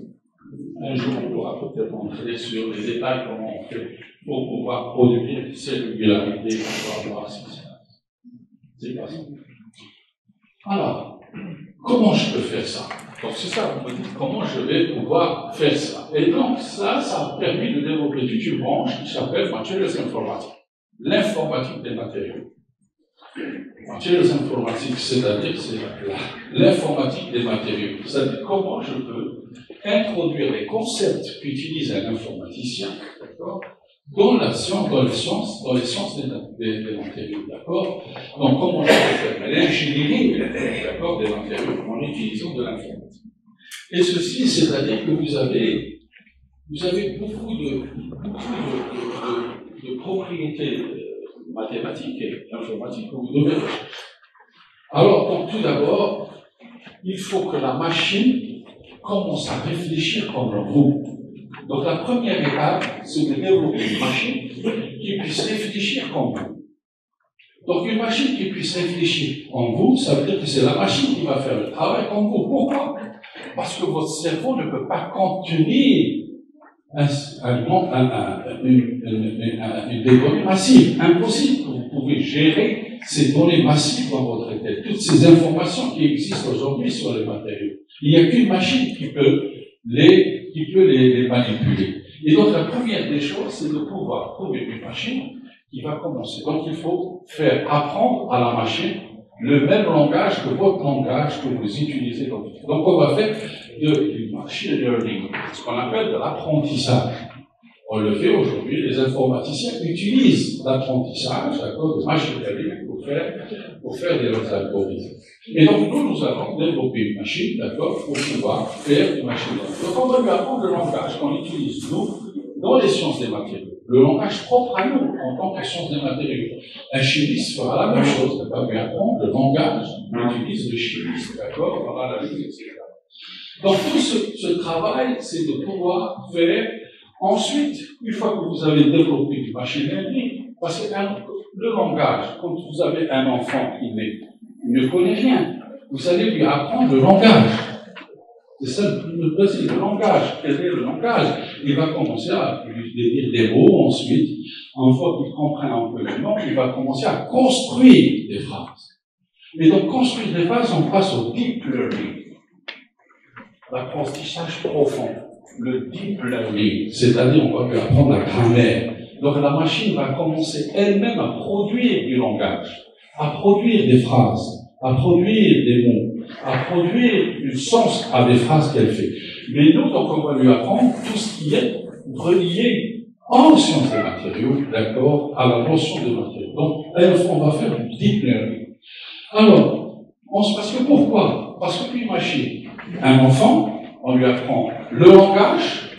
un jour on pourra peut-être rentrer sur les détails, comment on fait pour pouvoir produire ces régularités pour avoir ce qui se passe. C'est pas ça. Alors, comment je peux faire ça? Donc c'est ça, vous me dites comment je vais pouvoir faire ça. Et donc ça a permis de développer toute une branche qui s'appelle Materials Informatics, l'informatique des matériaux. Materials Informatics, c'est-à-dire c'est l'informatique des matériaux. C'est-à-dire comment je peux introduire les concepts qu'utilise un informaticien, d'accord, dans les sciences des matériaux, d'accord. Donc, comment je peux faire l'ingénierie, d'accord, des matériaux en utilisant de l'informatique. Et ceci, c'est-à-dire que vous avez beaucoup de propriétés mathématiques et informatiques que vous devez rechercher. Alors, donc, tout d'abord, il faut que la machine commence à réfléchir comme vous. Donc, la première étape, c'est de développer une machine qui puisse réfléchir comme vous. Donc, une machine qui puisse réfléchir en vous, ça veut dire que c'est la machine qui va faire le travail en vous. Pourquoi? Parce que votre cerveau ne peut pas contenir des données massives. Impossible que vous pouvez gérer ces données massives dans votre tête. Toutes ces informations qui existent aujourd'hui sur les matériaux. Il n'y a qu'une machine qui peut les manipuler. Et donc, la première des choses, c'est de pouvoir trouver une machine qui va commencer. Donc, il faut faire apprendre à la machine le même langage que votre langage que vous utilisez. Donc, on va faire du machine learning, ce qu'on appelle de l'apprentissage. On le fait aujourd'hui, les informaticiens utilisent l'apprentissage, d'accord, de machine learning pour faire des algorithmes. Et donc, nous allons développer une machine, d'accord, pour pouvoir faire du machine learning. Donc, on va lui apprendre le langage qu'on utilise, nous, dans les sciences des matériaux. Le langage propre à nous, en tant que sciences des matériaux. Un chimiste fera la même chose, il va lui apprendre le langage qu'on utilise le chimiste, d'accord, dans l'analyse, etc. Donc, tout ce travail, c'est de pouvoir faire. Ensuite, une fois que vous avez développé du machine learning, parce que le langage, quand vous avez un enfant qui ne connaît rien, vous allez lui apprendre le langage. C'est ça le principe, le langage. Quel est le langage? Il va commencer à lui dire des mots, ensuite, une fois qu'il comprend un peu le nom, il va commencer à construire des phrases. Et donc, construire des phrases, on passe au deep learning. L'apprentissage profond. Le deep learning, c'est-à-dire on va lui apprendre la grammaire. Donc la machine va commencer elle-même à produire du langage, à produire des phrases, à produire des mots, à produire du sens à des phrases qu'elle fait. Mais nous, donc on va lui apprendre tout ce qui est relié en sciences des matériaux, d'accord, à la notion des matériaux. Donc on va faire du deep learning. Alors, parce que pourquoi? Parce qu'une machine, un enfant, on lui apprend le langage,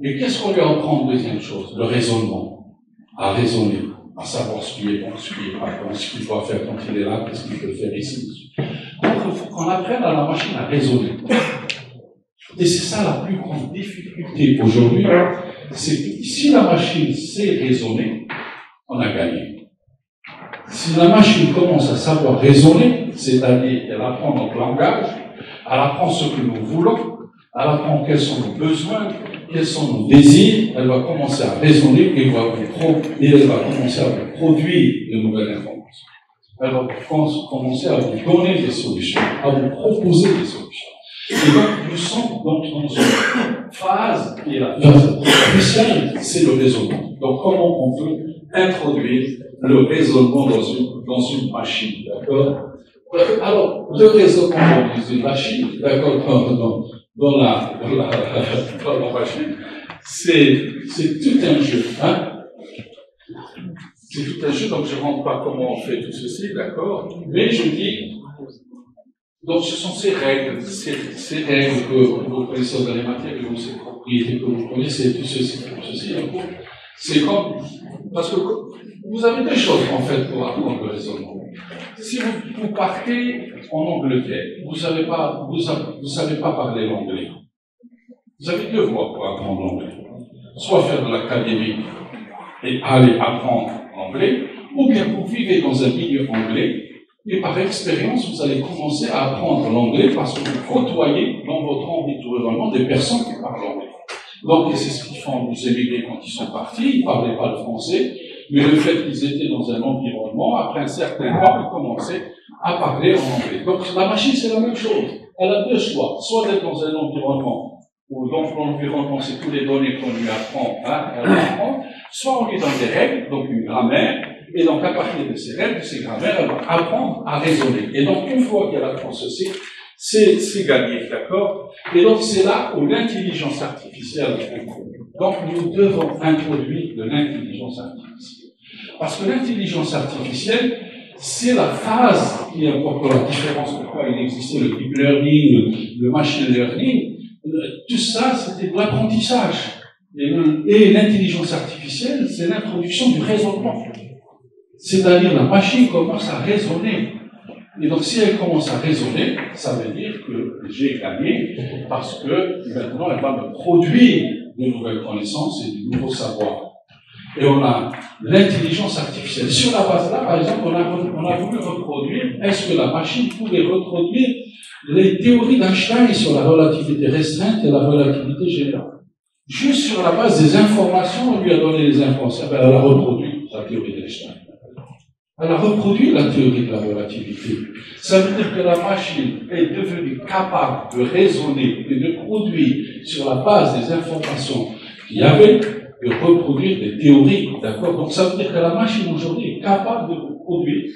et qu'est-ce qu'on lui apprend en deuxième chose? Le raisonnement. À raisonner, à savoir ce qui est bon, ce qui est pas bon, ce qu'il doit faire quand il est là, qu'est-ce qu'il peut faire ici. Donc, il faut qu'on apprenne à la machine à raisonner. Et c'est ça la plus grande difficulté aujourd'hui, c'est que si la machine sait raisonner, on a gagné. Si la machine commence à savoir raisonner, c'est-à-dire qu'elle apprend notre langage, elle apprend ce que nous voulons, elle apprend quels sont nos besoins, quels sont nos désirs, elle va commencer à raisonner et elle va commencer à vous produire de nouvelles informations. Elle va commencer à vous donner des solutions, à vous proposer des solutions. Et donc, nous sommes donc dans une phase qui est la phase cruciale, c'est le raisonnement. Donc, comment on peut introduire le raisonnement dans une machine, d'accord? Alors, le raisonnement dans une machine, d'accord, dans la machine, c'est tout un jeu, hein? C'est tout un jeu, donc je ne rentre pas comment on fait tout ceci, d'accord? Mais je dis, donc ce sont ces règles que vous connaissez dans les matériaux, ces propriétés que vous connaissez, tout ceci. C'est comme, parce que vous avez deux choses en fait pour apprendre le raisonnement. Si vous partez en Angleterre, vous savez pas parler l'anglais. Vous avez deux voies pour apprendre l'anglais. Soit faire de l'académie et aller apprendre l'anglais, ou bien vous vivez dans un milieu anglais et par expérience, vous allez commencer à apprendre l'anglais parce que vous côtoyez dans votre environnement des personnes qui parlent anglais. Donc, c'est ce qu'ils font les émigrés quand ils sont partis, ils ne parlaient pas le français, mais le fait qu'ils étaient dans un environnement, après un certain temps, ils commençaient à parler en anglais. Donc, la machine, c'est la même chose. Elle a deux choix. Soit d'être dans un environnement où, donc, l'environnement, c'est toutes les données qu'on lui apprend, hein, elle apprend. Soit on lui donne des règles, donc une grammaire, et donc, à partir de ces règles, de ces grammaires, elle va apprendre à raisonner. Et donc, une fois qu'elle apprend ceci, c'est gagné, d'accord? Et donc, c'est là où l'intelligence artificielle introduit. Donc, nous devons introduire de l'intelligence artificielle. Parce que l'intelligence artificielle, c'est la phase qui importe la différence. Pourquoi il existait le deep learning, le machine learning, tout ça, c'était de l'apprentissage. Et l'intelligence artificielle, c'est l'introduction du raisonnement. C'est-à-dire, la machine commence à raisonner. Et donc, si elle commence à raisonner, ça veut dire que j'ai gagné, parce que maintenant, elle va me produire de nouvelles connaissances et de nouveaux savoirs. Et on a l'intelligence artificielle. Sur la base là, par exemple, on a voulu reproduire, est-ce que la machine pouvait reproduire les théories d'Einstein sur la relativité restreinte et la relativité générale? Juste sur la base des informations, on lui a donné les informations. Ben, elle a reproduit la théorie d'Einstein. Elle a reproduit la théorie de la relativité. Ça veut dire que la machine est devenue capable de raisonner et de produire sur la base des informations qu'il y avait, de reproduire des théories, d'accord? Donc ça veut dire que la machine aujourd'hui est capable de produire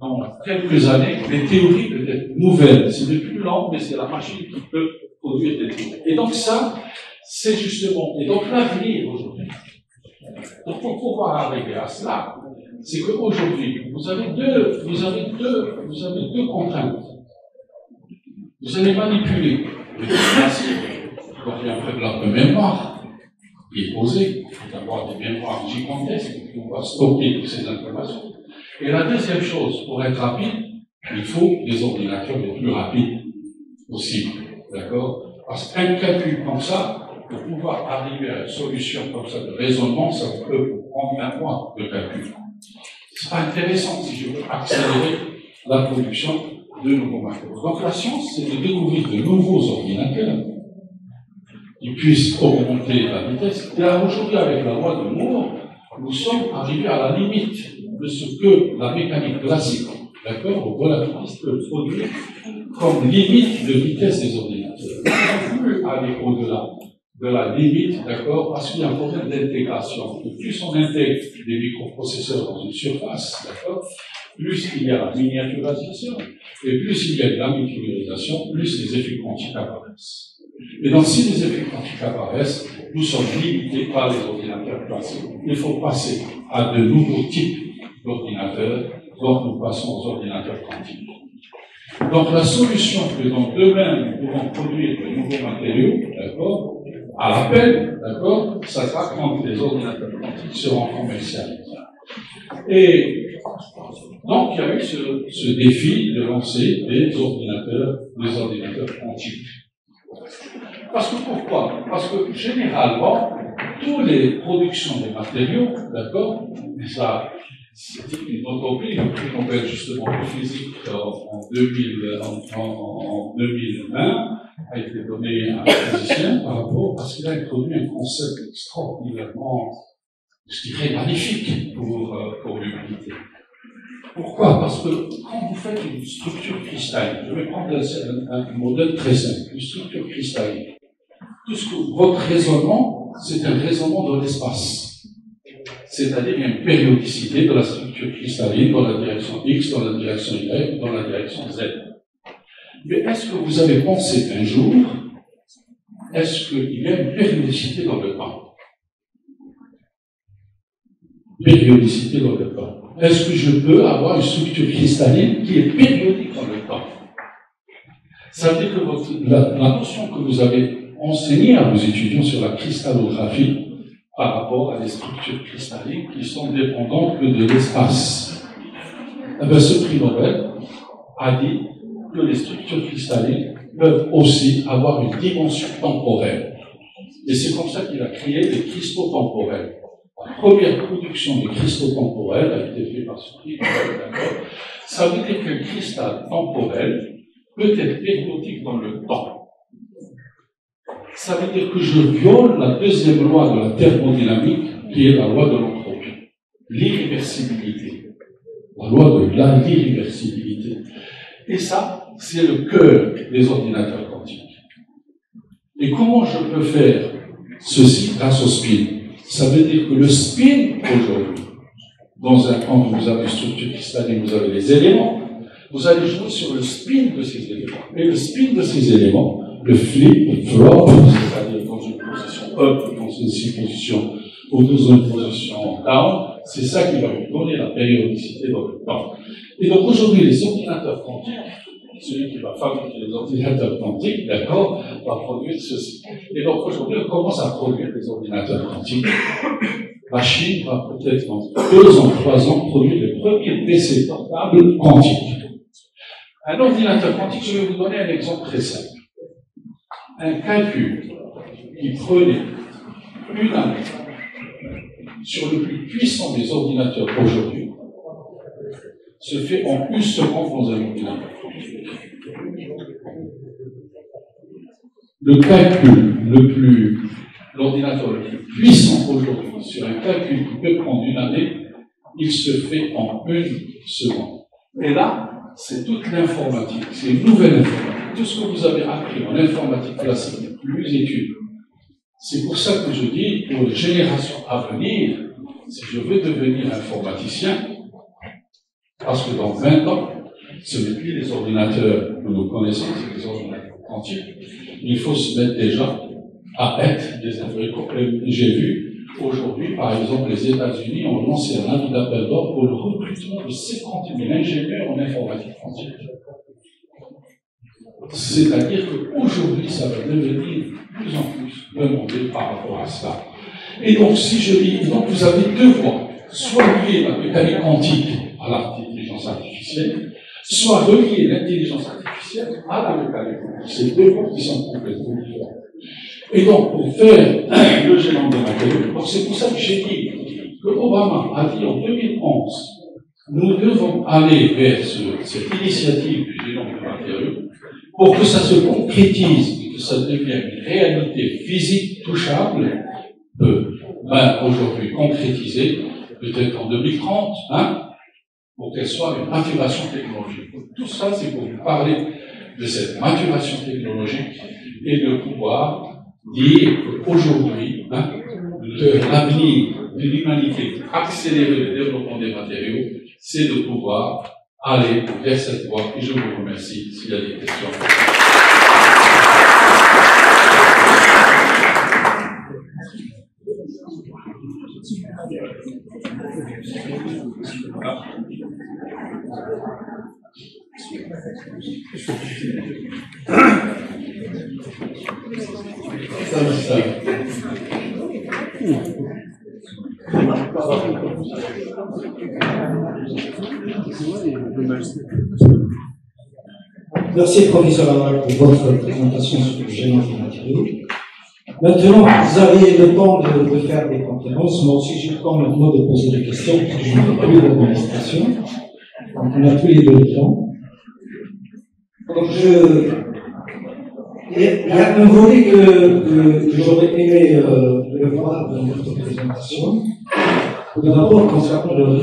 dans quelques années des théories peut-être nouvelles. C'est de plus lent, mais c'est la machine qui peut produire des théories. Et donc ça, c'est justement, et donc l'avenir aujourd'hui. Donc pour pouvoir arriver à cela, c'est qu'aujourd'hui, vous avez deux contraintes. Vous allez manipuler les informations. Donc il y a un problème de mémoire qui est posé. Il faut avoir des mémoires gigantesques pour pouvoir stocker toutes ces informations. Et la deuxième chose, pour être rapide, il faut des ordinateurs les plus rapides possibles. D'accord? Parce qu'un calcul comme ça, pour pouvoir arriver à une solution comme ça de raisonnement, ça peut vous prendre un mois de calcul. C'est pas intéressant si je veux accélérer la production de nouveaux matériaux. Donc la science, c'est de découvrir de nouveaux ordinateurs qui puissent augmenter la vitesse. Et là, aujourd'hui, avec la loi de Moore, nous sommes arrivés à la limite de ce que la mécanique classique, d'accord, le relativiste peut produire comme limite de vitesse des ordinateurs. On ne peut plus aller au-delà de la limite, d'accord, parce qu'il y a un problème d'intégration. Plus on intègre des microprocesseurs dans une surface, d'accord, plus il y a la miniaturisation, et plus il y a de la miniaturisation, plus les effets quantiques apparaissent. Et donc, si les effets quantiques apparaissent, nous sommes limités par les ordinateurs classiques. Il faut passer à de nouveaux types d'ordinateurs, donc nous passons aux ordinateurs quantiques. Donc, la solution que dans demain, nous pourrons produire de nouveaux matériaux, d'accord, à l'appel, d'accord, ça sera quand les ordinateurs quantiques seront commercialisés. Et donc, il y a eu ce défi de lancer des ordinateurs quantiques. Parce que pourquoi? Parce que généralement, toutes les productions des matériaux, d'accord, et ça, c'est une utopie, le prix Nobel justement de physique en 2020 a été donné à un physicien par rapport, parce qu'il a introduit un concept extraordinairement, je dirais, magnifique pour l'humanité. Pourquoi? Parce que quand vous faites une structure cristalline, je vais prendre un modèle très simple, une structure cristalline. Tout ce que votre raisonnement, c'est un raisonnement dans l'espace. C'est-à-dire qu'il y a une périodicité de la structure cristalline dans la direction X, dans la direction Y, dans la direction Z. Mais est-ce que vous avez pensé qu'un jour, est-ce qu'il y a une périodicité dans le temps? Périodicité dans le temps. Est-ce que je peux avoir une structure cristalline qui est périodique dans le temps? Ça veut dire que la notion que vous avez enseignée à vos étudiants sur la cristallographie par rapport à des structures cristallines qui sont dépendantes que de l'espace. Eh bien, ce prix Nobel a dit que les structures cristallines peuvent aussi avoir une dimension temporelle. Et c'est comme ça qu'il a créé les cristaux temporels. La première production de cristaux temporels a été faite par ce prix Nobel, d'accord? Ça veut dire qu'un cristal temporel peut être périodique dans le temps. Ça veut dire que je viole la deuxième loi de la thermodynamique, qui est la loi de l'entropie. L'irréversibilité. La loi de l'irréversibilité. Et ça, c'est le cœur des ordinateurs quantiques. Et comment je peux faire ceci grâce au spin? Ça veut dire que le spin, aujourd'hui, quand vous avez une structure cristalline, vous avez les éléments, vous allez jouer sur le spin de ces éléments. Et le spin de ces éléments, le flip, le flop, c'est-à-dire dans une position up, dans une position, ou dans une position down, c'est ça qui va vous donner la périodicité dans le temps. Et donc aujourd'hui, les ordinateurs quantiques, celui qui va fabriquer les ordinateurs quantiques, d'accord, va produire ceci. Et donc aujourd'hui, on commence à produire des ordinateurs quantiques. La Chine va peut-être dans 2 ans, 3 ans produire les premiers PC portables quantiques. Un ordinateur quantique, je vais vous donner un exemple très simple. Un calcul qui prenait une année sur le plus puissant des ordinateurs aujourd'hui se fait en une seconde dans un ordinateur. L'ordinateur le plus puissant aujourd'hui sur un calcul qui peut prendre une année, il se fait en une seconde. Et là, c'est toute l'informatique, c'est une nouvelle informatique. Tout ce que vous avez appris en informatique classique, plus études. C'est pour ça que je dis, pour les générations à venir, si je veux devenir informaticien, parce que dans 20 ans, ce n'est plus les ordinateurs que nous connaissons, c'est les ordinateurs quantiques. Il faut se mettre déjà à être des ingénieurs. J'ai vu aujourd'hui, par exemple, les États-Unis ont lancé un avis d'appel d'ordre pour le recrutement de 50 000 ingénieurs en informatique quantique. C'est-à-dire qu'aujourd'hui, ça va devenir de plus en plus demandé par rapport à cela. Et donc, si je dis, donc vous avez deux voies, soit lier la mécanique quantique à l'intelligence artificielle, soit relier l'intelligence artificielle à la mécanique quantique. C'est deux voies qui sont complètement différentes. Et donc, pour faire le génome des matériaux, c'est pour ça que j'ai dit que Obama a dit en 2011, nous devons aller vers cette initiative du génome des matériaux pour que ça se concrétise et que ça devienne une réalité physique touchable, aujourd'hui concrétisée, peut-être en 2030, pour qu'elle soit une maturation technologique. Tout ça, c'est pour vous parler de cette maturation technologique et de pouvoir dire qu'aujourd'hui, l'avenir de l'humanité, accélérer le développement des matériaux, c'est de pouvoir aller vers cette voie. Et je vous remercie s'il y a des questions. Merci, professeur Awad, pour votre présentation sur le génome des matériaux. Maintenant, vous avez le temps de faire des conférences. Moi aussi, j'ai le temps maintenant de poser des questions, parce que je ne fais plus d'administration. Donc, on a tous les deux le temps. Donc, il y a un volet que j'aurais aimé le voir dans votre présentation. Tout d'abord, concernant le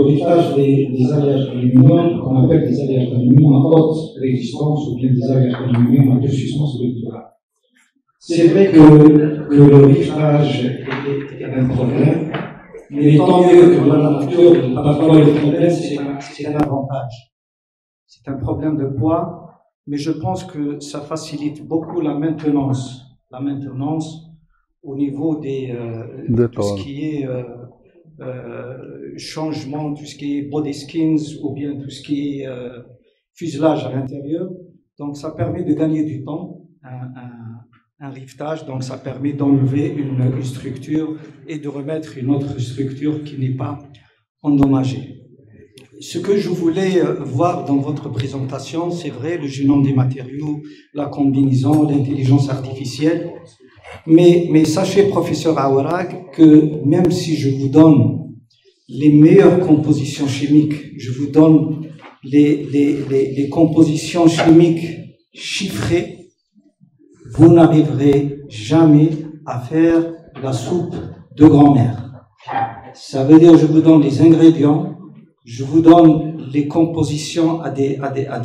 riffage des alliages d'aluminium, qu'on appelle des alliages d'aluminium à haute résistance ou bien des alliages d'aluminium à déficience moléculaire. C'est vrai que le riffage est un problème, mais tant mieux que dans la nature, parfois le problème, c'est un avantage. C'est un problème de poids, mais je pense que ça facilite beaucoup la maintenance au niveau de tout ce qui est changement, tout ce qui est body skins ou bien tout ce qui est fuselage à l'intérieur. Donc ça permet de gagner du temps, un rivetage, donc ça permet d'enlever une structure et de remettre une autre structure qui n'est pas endommagée. Ce que je voulais voir dans votre présentation, c'est vrai, le génome des matériaux, la combinaison, l'intelligence artificielle. Mais sachez, professeur Aouarag, que même si je vous donne les meilleures compositions chimiques, je vous donne les compositions chimiques chiffrées, vous n'arriverez jamais à faire la soupe de grand-mère. Ça veut dire, je vous donne les ingrédients, je vous donne les compositions à des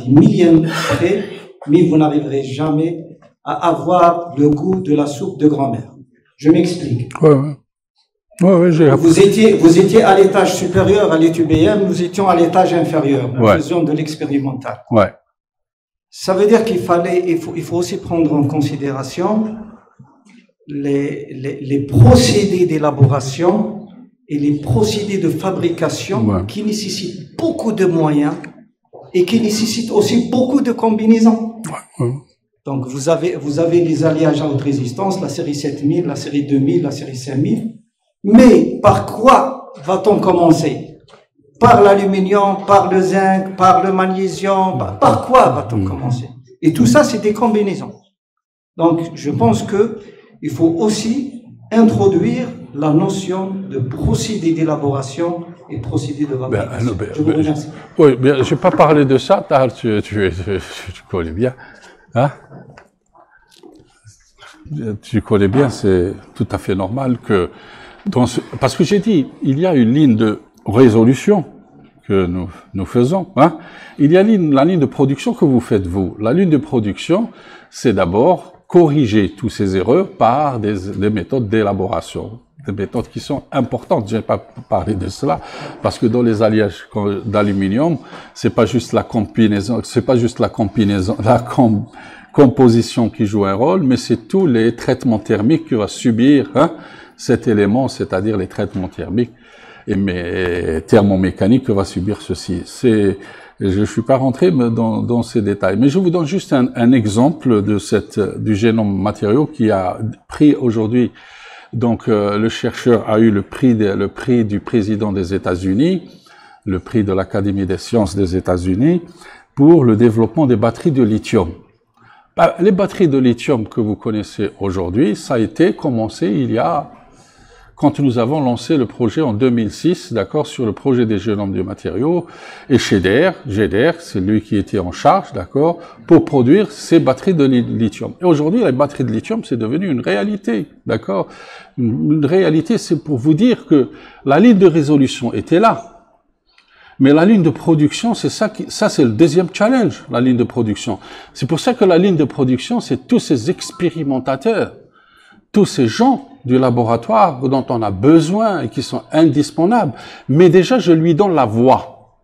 millièmes près, mais vous n'arriverez jamais à avoir le goût de la soupe de grand-mère. Je m'explique. Vous étiez à l'étage supérieur à l'ETUBM, nous étions à l'étage inférieur. Nous faisions de l'expérimental. Ça veut dire il faut aussi prendre en considération les procédés d'élaboration et les procédés de fabrication qui nécessitent beaucoup de moyens et qui nécessitent aussi beaucoup de combinaisons. Donc, vous avez les alliages à haute résistance, la série 7000, la série 2000, la série 5000. Mais par quoi va-t-on commencer? par l'aluminium, par le zinc, par le magnésium, par quoi va-t-on commencer? Et tout ça, c'est des combinaisons. Donc, je pense que il faut aussi introduire la notion de procédé d'élaboration et procédé de fabrication. Je vous remercie. Oui, mais je n'ai pas parlé de ça, tu connais bien. Hein? Tu connais bien, c'est tout à fait normal que... parce que j'ai dit, il y a une ligne de résolution que nous faisons. Hein? Il y a la ligne de production que vous faites vous. La ligne de production, c'est d'abord corriger toutes ces erreurs par des méthodes d'élaboration, des méthodes qui sont importantes. Je n'ai pas parlé de cela parce que dans les alliages d'aluminium, c'est pas juste la combinaison, composition qui joue un rôle, mais c'est tous les traitements thermiques que va subir cet élément, c'est-à-dire les traitements thermiques et thermomécaniques que va subir ceci. Je suis pas rentré dans ces détails, mais je vous donne juste un exemple du génome matériaux qui a pris aujourd'hui. Donc, le chercheur a eu le prix du président des États-Unis, le prix de l'Académie des sciences des États-Unis pour le développement des batteries de lithium. Les batteries de lithium que vous connaissez aujourd'hui, ça a été commencé quand nous avons lancé le projet en 2006, d'accord, sur le projet des génomes du matériau, et GEDER, c'est lui qui était en charge, d'accord, pour produire ces batteries de lithium. Et aujourd'hui, les batteries de lithium, c'est devenu une réalité, d'accord. Une réalité, c'est pour vous dire que la ligne de résolution était là. Mais la ligne de production, c'est ça c'est le deuxième challenge, la ligne de production. C'est pour ça que la ligne de production, c'est tous ces expérimentateurs, tous ces gens du laboratoire dont on a besoin et qui sont indispensables. Mais déjà, je lui donne la voie.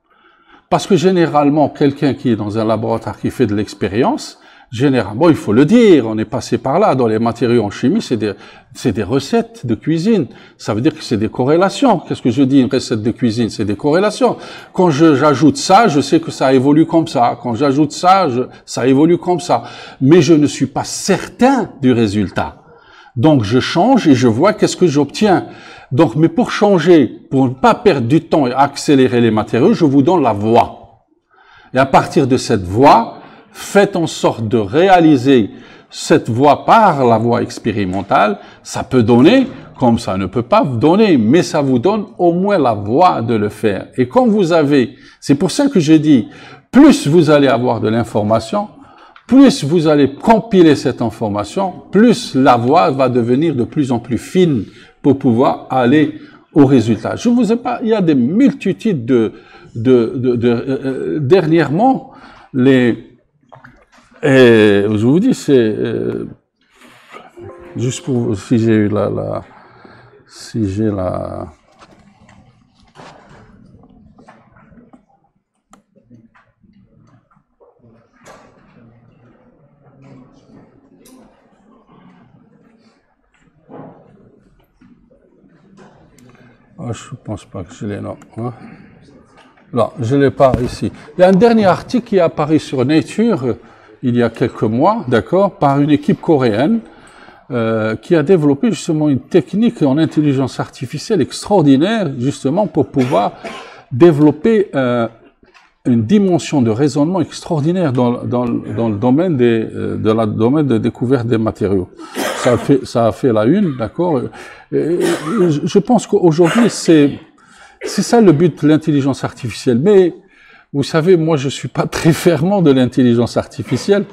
Parce que généralement, quelqu'un qui est dans un laboratoire qui fait de l'expérience, généralement, il faut le dire, on est passé par là. Dans les matériaux en chimie, c'est des recettes de cuisine. Ça veut dire que c'est des corrélations. Qu'est-ce que je dis, une recette de cuisine? C'est des corrélations. Quand j'ajoute ça, je sais que ça évolue comme ça. Quand j'ajoute ça, ça évolue comme ça. Mais je ne suis pas certain du résultat. Donc, je change et je vois qu'est-ce que j'obtiens. Donc, mais pour changer, pour ne pas perdre du temps et accélérer les matériaux, je vous donne la voie. Et à partir de cette voie, faites en sorte de réaliser cette voie par la voie expérimentale. Ça peut donner, comme ça ne peut pas donner, mais ça vous donne au moins la voie de le faire. Et quand c'est pour ça que je dis, plus vous allez avoir de l'information, plus vous allez compiler cette information, plus la voie va devenir de plus en plus fine pour pouvoir aller au résultat. Je vous ai pas, il y a des multitudes dernièrement, et je vous dis, c'est, juste pour, si j'ai eu je pense pas que je l'ai, non. Non, je l'ai pas ici. Il y a un dernier article qui est apparu sur Nature il y a quelques mois, d'accord, par une équipe coréenne qui a développé justement une technique en intelligence artificielle extraordinaire, justement pour pouvoir développer une dimension de raisonnement extraordinaire dans le domaine domaine de découverte des matériaux. Ça a fait la une, d'accord. Je pense qu'aujourd'hui c'est ça le but de l'intelligence artificielle. Mais vous savez, moi je suis pas très fervent de l'intelligence artificielle,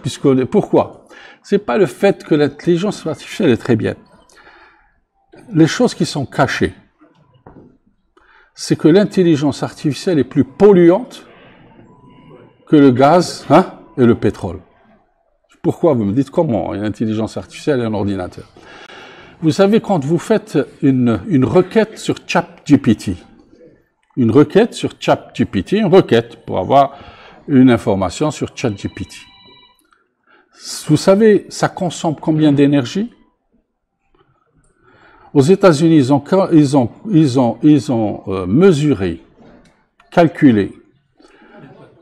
pourquoi? C'est pas le fait que l'intelligence artificielle est très bien. Les choses qui sont cachées, c'est que l'intelligence artificielle est plus polluante que le gaz et le pétrole. Pourquoi? Vous me dites comment? L'intelligence artificielle et un ordinateur. Vous savez, quand vous faites une requête sur ChatGPT, une requête pour avoir une information sur ChatGPT. Vous savez, ça consomme combien d'énergie? Aux États-Unis, ils ont mesuré, calculé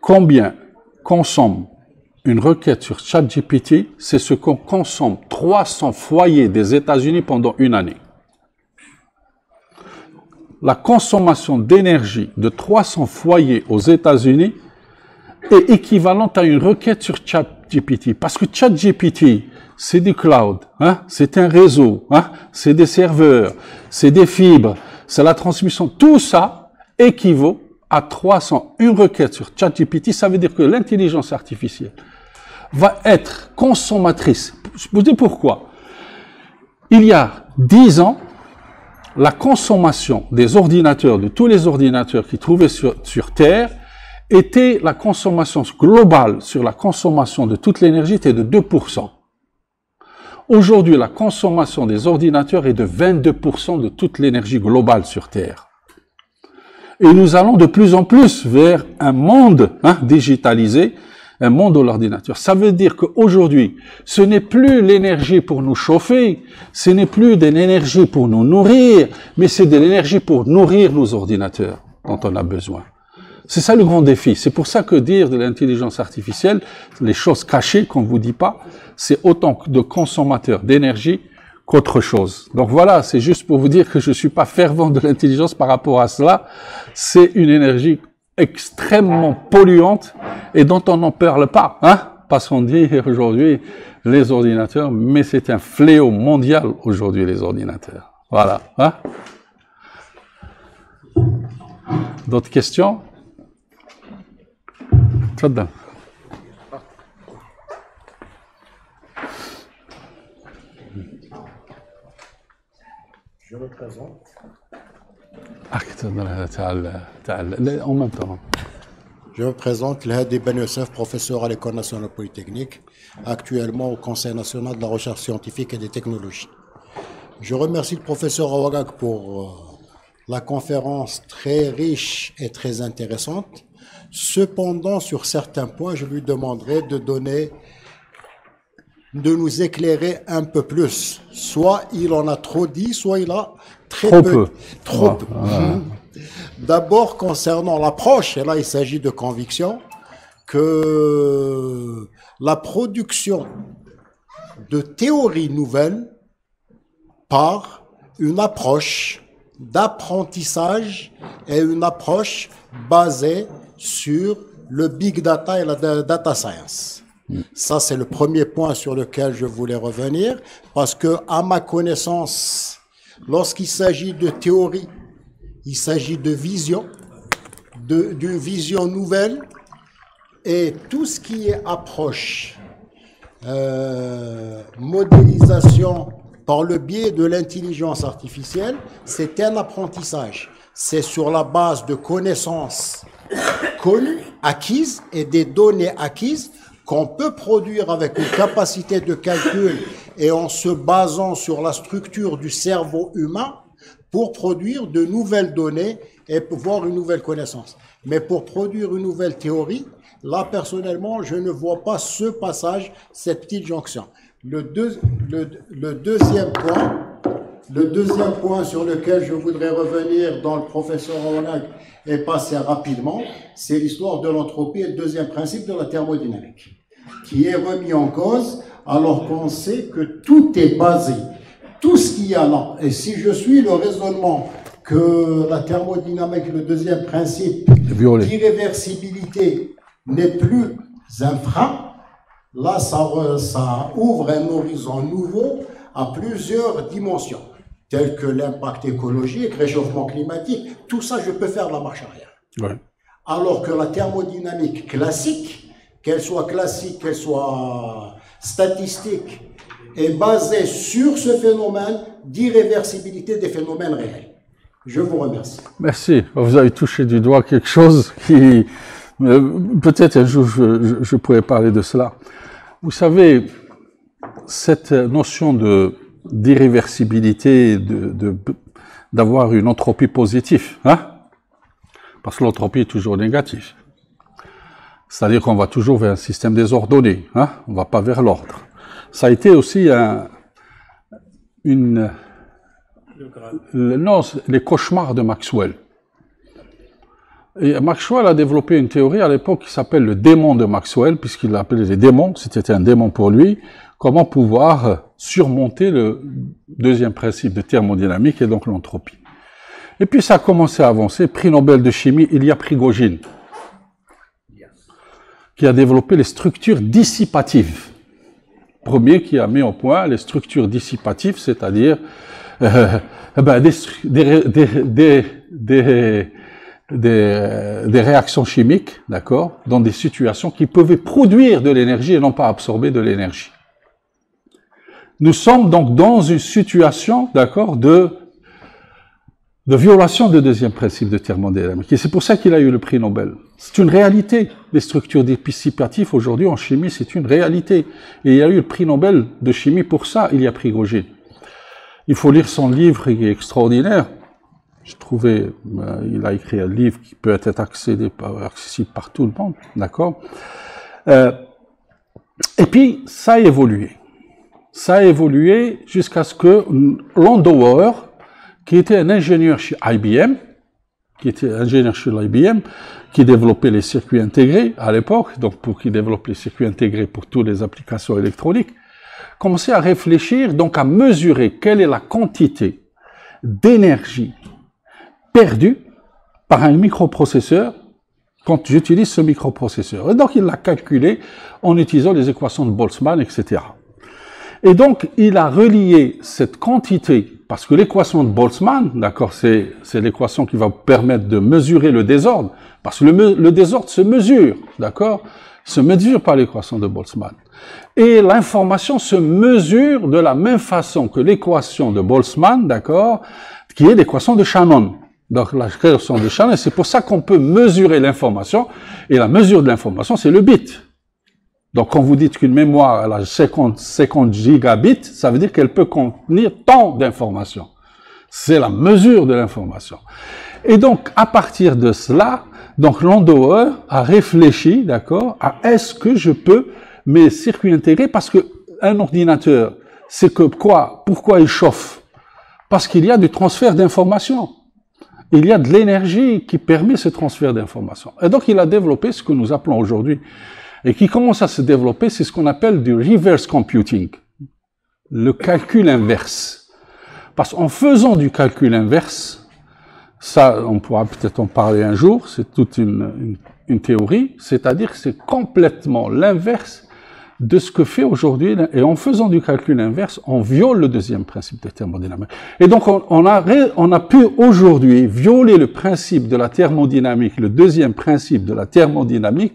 combien consomme une requête sur ChatGPT. C'est ce qu'on consomme 300 foyers des États-Unis pendant une année. la consommation d'énergie de 300 foyers aux États-Unis est équivalente à une requête sur ChatGPT. Parce que ChatGPT, c'est du cloud, hein, c'est un réseau, hein, c'est des serveurs, c'est des fibres, c'est la transmission. Tout ça équivaut à 300. Une requête sur ChatGPT, ça veut dire que l'intelligence artificielle va être consommatrice. Je vous dis pourquoi. Il y a 10 ans, la consommation des ordinateurs, de tous les ordinateurs qui trouvaient sur Terre, était la consommation globale sur la consommation de toute l'énergie était de 2%. Aujourd'hui, la consommation des ordinateurs est de 22% de toute l'énergie globale sur Terre. Et nous allons de plus en plus vers un monde digitalisé, un monde de l'ordinateur. Ça veut dire qu'aujourd'hui, ce n'est plus l'énergie pour nous chauffer, ce n'est plus de l'énergie pour nous nourrir, mais c'est de l'énergie pour nourrir nos ordinateurs dont on a besoin. C'est ça le grand défi. C'est pour ça que dire de l'intelligence artificielle, les choses cachées qu'on ne vous dit pas, c'est autant de consommateurs d'énergie qu'autre chose. Donc voilà, c'est juste pour vous dire que je ne suis pas fervent de l'intelligence par rapport à cela. C'est une énergie extrêmement polluante et dont on n'en parle pas, hein, parce qu'on dit aujourd'hui les ordinateurs, mais c'est un fléau mondial aujourd'hui les ordinateurs. Voilà. Hein. D'autres questions? تفضل. Je me présente. En même temps. Je me présente, Lhadi Ben Youssef, professeur à l'École nationale polytechnique, actuellement au Conseil national de la recherche scientifique et des technologies. Je remercie le professeur Awagag pour la conférence très riche et très intéressante. Cependant, sur certains points, je lui demanderai de nous éclairer un peu plus. Soit il en a trop dit, soit il a très peu. Trop peu. D'abord, concernant l'approche, et là il s'agit de conviction, que la production de théories nouvelles par une approche d'apprentissage et une approche basée sur le big data et la data science. Ça, c'est le premier point sur lequel je voulais revenir, parce que, à ma connaissance, lorsqu'il s'agit de théorie, il s'agit de vision, d'une vision nouvelle, et tout ce qui est approche, modélisation par le biais de l'intelligence artificielle, c'est un apprentissage. C'est sur la base de connaissances connues, acquises, et des données acquises qu'on peut produire avec une capacité de calcul et en se basant sur la structure du cerveau humain pour produire de nouvelles données et voir une nouvelle connaissance. Mais pour produire une nouvelle théorie, là, personnellement, je ne vois pas ce passage, cette petite jonction. Le deuxième point sur lequel je voudrais revenir dans le professeur Awagag et passer rapidement, c'est l'histoire de l'entropie et le deuxième principe de la thermodynamique, qui est remis en cause alors qu'on sait que tout est basé, tout ce qu'il y a là. Et si je suis le raisonnement que la thermodynamique, le deuxième principe d'irréversibilité n'est plus un frein, là ça ouvre un horizon nouveau à plusieurs dimensions, telles que l'impact écologique, réchauffement climatique, tout ça je peux faire la marche arrière. Ouais. Alors que la thermodynamique classique, qu'elle soit statistique, est basée sur ce phénomène d'irréversibilité des phénomènes réels. Je vous remercie. Merci. Vous avez touché du doigt quelque chose qui, peut-être un jour je pourrais parler de cela. Vous savez, cette notion d'irréversibilité, d'avoir une entropie positive, hein? Parce que l'entropie est toujours négative. C'est-à-dire qu'on va toujours vers un système désordonné, hein? On ne va pas vers l'ordre. Ça a été aussi les cauchemars de Maxwell. Et Maxwell a développé une théorie à l'époque qui s'appelle le démon de Maxwell, puisqu'il l'appelait les démons, c'était un démon pour lui, comment pouvoir surmonter le deuxième principe de thermodynamique et donc l'entropie. Et puis ça a commencé à avancer. Prix Nobel de chimie, il y a Prigogine, qui a développé les structures dissipatives. Premier qui a mis au point les structures dissipatives, c'est-à-dire des réactions chimiques, d'accord, dans des situations qui pouvaient produire de l'énergie et non pas absorber de l'énergie. Nous sommes donc dans une situation, d'accord, de violation du deuxième principe de thermodynamique. Et c'est pour ça qu'il a eu le prix Nobel. C'est une réalité. Les structures dissipatives, aujourd'hui, en chimie, c'est une réalité. Et il y a eu le prix Nobel de chimie pour ça, il y a Prigogine. Il faut lire son livre, il est extraordinaire. Je trouvais, il a écrit un livre qui peut être accessible par tout le monde, d'accord. Et puis, ça a évolué. Ça a évolué jusqu'à ce que Landauer, qui était un ingénieur chez IBM, qui développait les circuits intégrés à l'époque, donc qui développe les circuits intégrés pour toutes les applications électroniques, commençait à réfléchir, donc à mesurer quelle est la quantité d'énergie perdue par un microprocesseur quand j'utilise ce microprocesseur. Et donc il l'a calculé en utilisant les équations de Boltzmann, etc. Et donc, il a relié cette quantité, parce que l'équation de Boltzmann, d'accord, c'est l'équation qui va vous permettre de mesurer le désordre, parce que le désordre se mesure, d'accord, se mesure par l'équation de Boltzmann. Et l'information se mesure de la même façon que l'équation de Boltzmann, d'accord, qui est l'équation de Shannon. Donc, l'équation de Shannon, c'est pour ça qu'on peut mesurer l'information, et la mesure de l'information, c'est le bit. Donc, quand vous dites qu'une mémoire elle a 50 gigabits, ça veut dire qu'elle peut contenir tant d'informations. C'est la mesure de l'information. Et donc, à partir de cela, donc Landauer a réfléchi, d'accord, à est-ce que je peux mes circuits intégrés, parce que un ordinateur, c'est que quoi? Pourquoi il chauffe? Parce qu'il y a du transfert d'informations. Il y a de l'énergie qui permet ce transfert d'informations. Et donc, il a développé ce que nous appelons aujourd'hui et qui commence à se développer, c'est ce qu'on appelle du reverse computing, le calcul inverse. Parce qu'en faisant du calcul inverse, ça, on pourra peut-être en parler un jour, c'est toute une théorie, c'est-à-dire que c'est complètement l'inverse de ce que fait aujourd'hui, et en faisant du calcul inverse, on viole le deuxième principe de thermodynamique. Et donc, on a pu aujourd'hui violer le principe de la thermodynamique, le deuxième principe de la thermodynamique,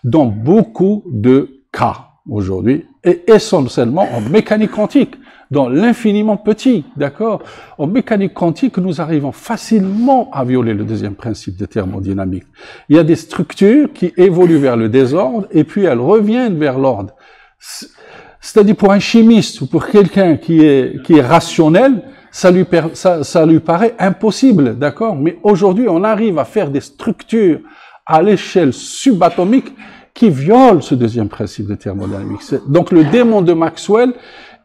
dans beaucoup de cas aujourd'hui, et essentiellement en mécanique quantique, dans l'infiniment petit, d'accord? En mécanique quantique, nous arrivons facilement à violer le deuxième principe de thermodynamique. Il y a des structures qui évoluent vers le désordre, et puis elles reviennent vers l'ordre. C'est-à-dire pour un chimiste ou pour quelqu'un qui est rationnel, ça lui paraît impossible, d'accord? Mais aujourd'hui, on arrive à faire des structures à l'échelle subatomique qui viole ce deuxième principe de thermodynamique. Donc le démon de Maxwell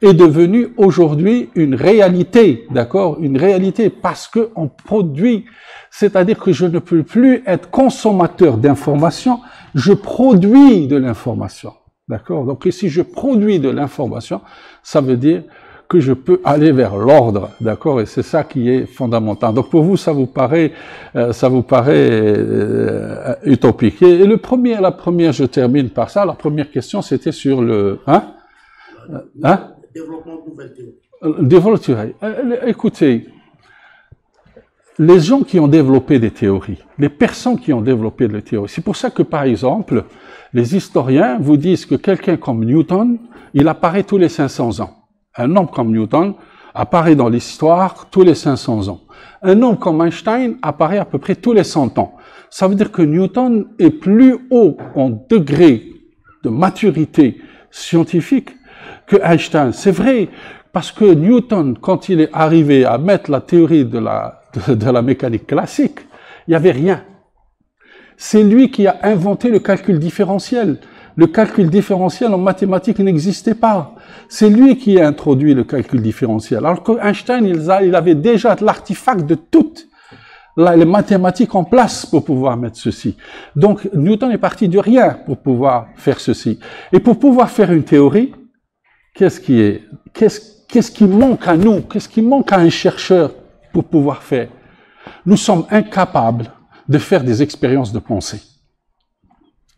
est devenu aujourd'hui une réalité, d'accord? Une réalité parce que on produit, c'est-à-dire que je ne peux plus être consommateur d'informations, je produis de l'information, d'accord? Donc si je produis de l'information, ça veut dire que je peux aller vers l'ordre, d'accord? Et c'est ça qui est fondamental. Donc pour vous, ça vous paraît utopique. Et la première, je termine par ça. La première question, c'était sur le, Développement de nouvelles théories. Développement de théories. Écoutez, les gens qui ont développé des théories, les personnes qui ont développé des théories, c'est pour ça que, par exemple, les historiens vous disent que quelqu'un comme Newton, il apparaît tous les 500 ans. Un homme comme Newton apparaît dans l'histoire tous les 500 ans. Un homme comme Einstein apparaît à peu près tous les 100 ans. Ça veut dire que Newton est plus haut en degré de maturité scientifique que Einstein. C'est vrai, parce que Newton, quand il est arrivé à mettre la théorie de la mécanique classique, il n'y avait rien. C'est lui qui a inventé le calcul différentiel. Le calcul différentiel en mathématiques n'existait pas. C'est lui qui a introduit le calcul différentiel. Alors que Einstein, il avait déjà l'artefact de toutes les mathématiques en place pour pouvoir mettre ceci. Donc, Newton est parti de rien pour pouvoir faire ceci. Et pour pouvoir faire une théorie, qu'est-ce qui manque à nous? Qu'est-ce qui manque à un chercheur pour pouvoir faire? nous sommes incapables de faire des expériences de pensée.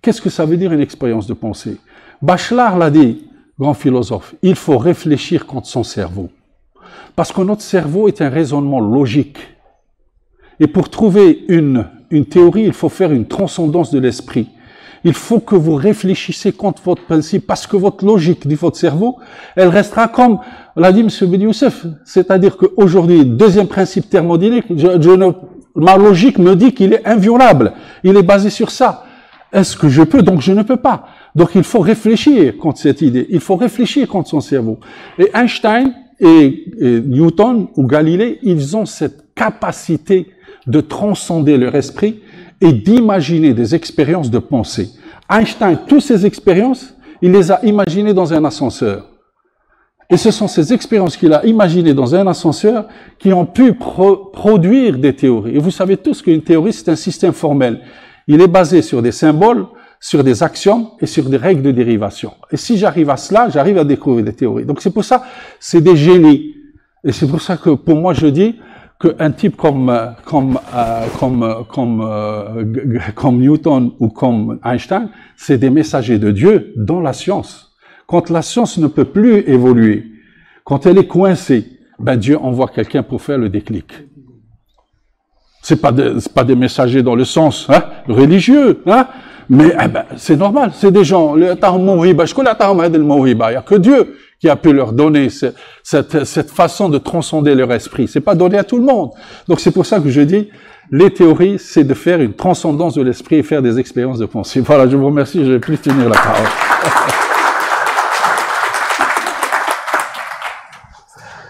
Qu'est-ce que ça veut dire une expérience de pensée? Bachelard l'a dit, grand philosophe, il faut réfléchir contre son cerveau. Parce que notre cerveau est un raisonnement logique. Et pour trouver une théorie, il faut faire une transcendance de l'esprit. Il faut que vous réfléchissiez contre votre principe, parce que votre logique de votre cerveau, elle restera comme l'a dit M. Ben Youssef. C'est-à-dire qu'aujourd'hui, deuxième principe thermodynamique, ma logique me dit qu'il est inviolable. Il est basé sur ça. Est-ce que je peux? Donc je ne peux pas. Donc il faut réfléchir contre cette idée. Il faut réfléchir contre son cerveau. Et Einstein et Newton ou Galilée, ils ont cette capacité de transcender leur esprit et d'imaginer des expériences de pensée. Einstein, toutes ces expériences, il les a imaginées dans un ascenseur. Et ce sont ces expériences qu'il a imaginées dans un ascenseur qui ont pu produire des théories. Et vous savez tous qu'une théorie, c'est un système formel. Il est basé sur des symboles, sur des axiomes et sur des règles de dérivation. Et si j'arrive à cela, j'arrive à découvrir des théories. Donc c'est pour ça, c'est des génies. Et c'est pour ça que pour moi je dis qu'un type comme Newton ou comme Einstein, c'est des messagers de Dieu dans la science. Quand la science ne peut plus évoluer, quand elle est coincée, ben Dieu envoie quelqu'un pour faire le déclic. C'est pas des messagers dans le sens religieux, mais c'est normal, c'est des gens, il n'y a que Dieu qui a pu leur donner cette façon de transcender leur esprit. C'est pas donné à tout le monde. Donc c'est pour ça que je dis, les théories, c'est de faire une transcendance de l'esprit et faire des expériences de pensée. Voilà, je vous remercie, je ne vais plus tenir la parole.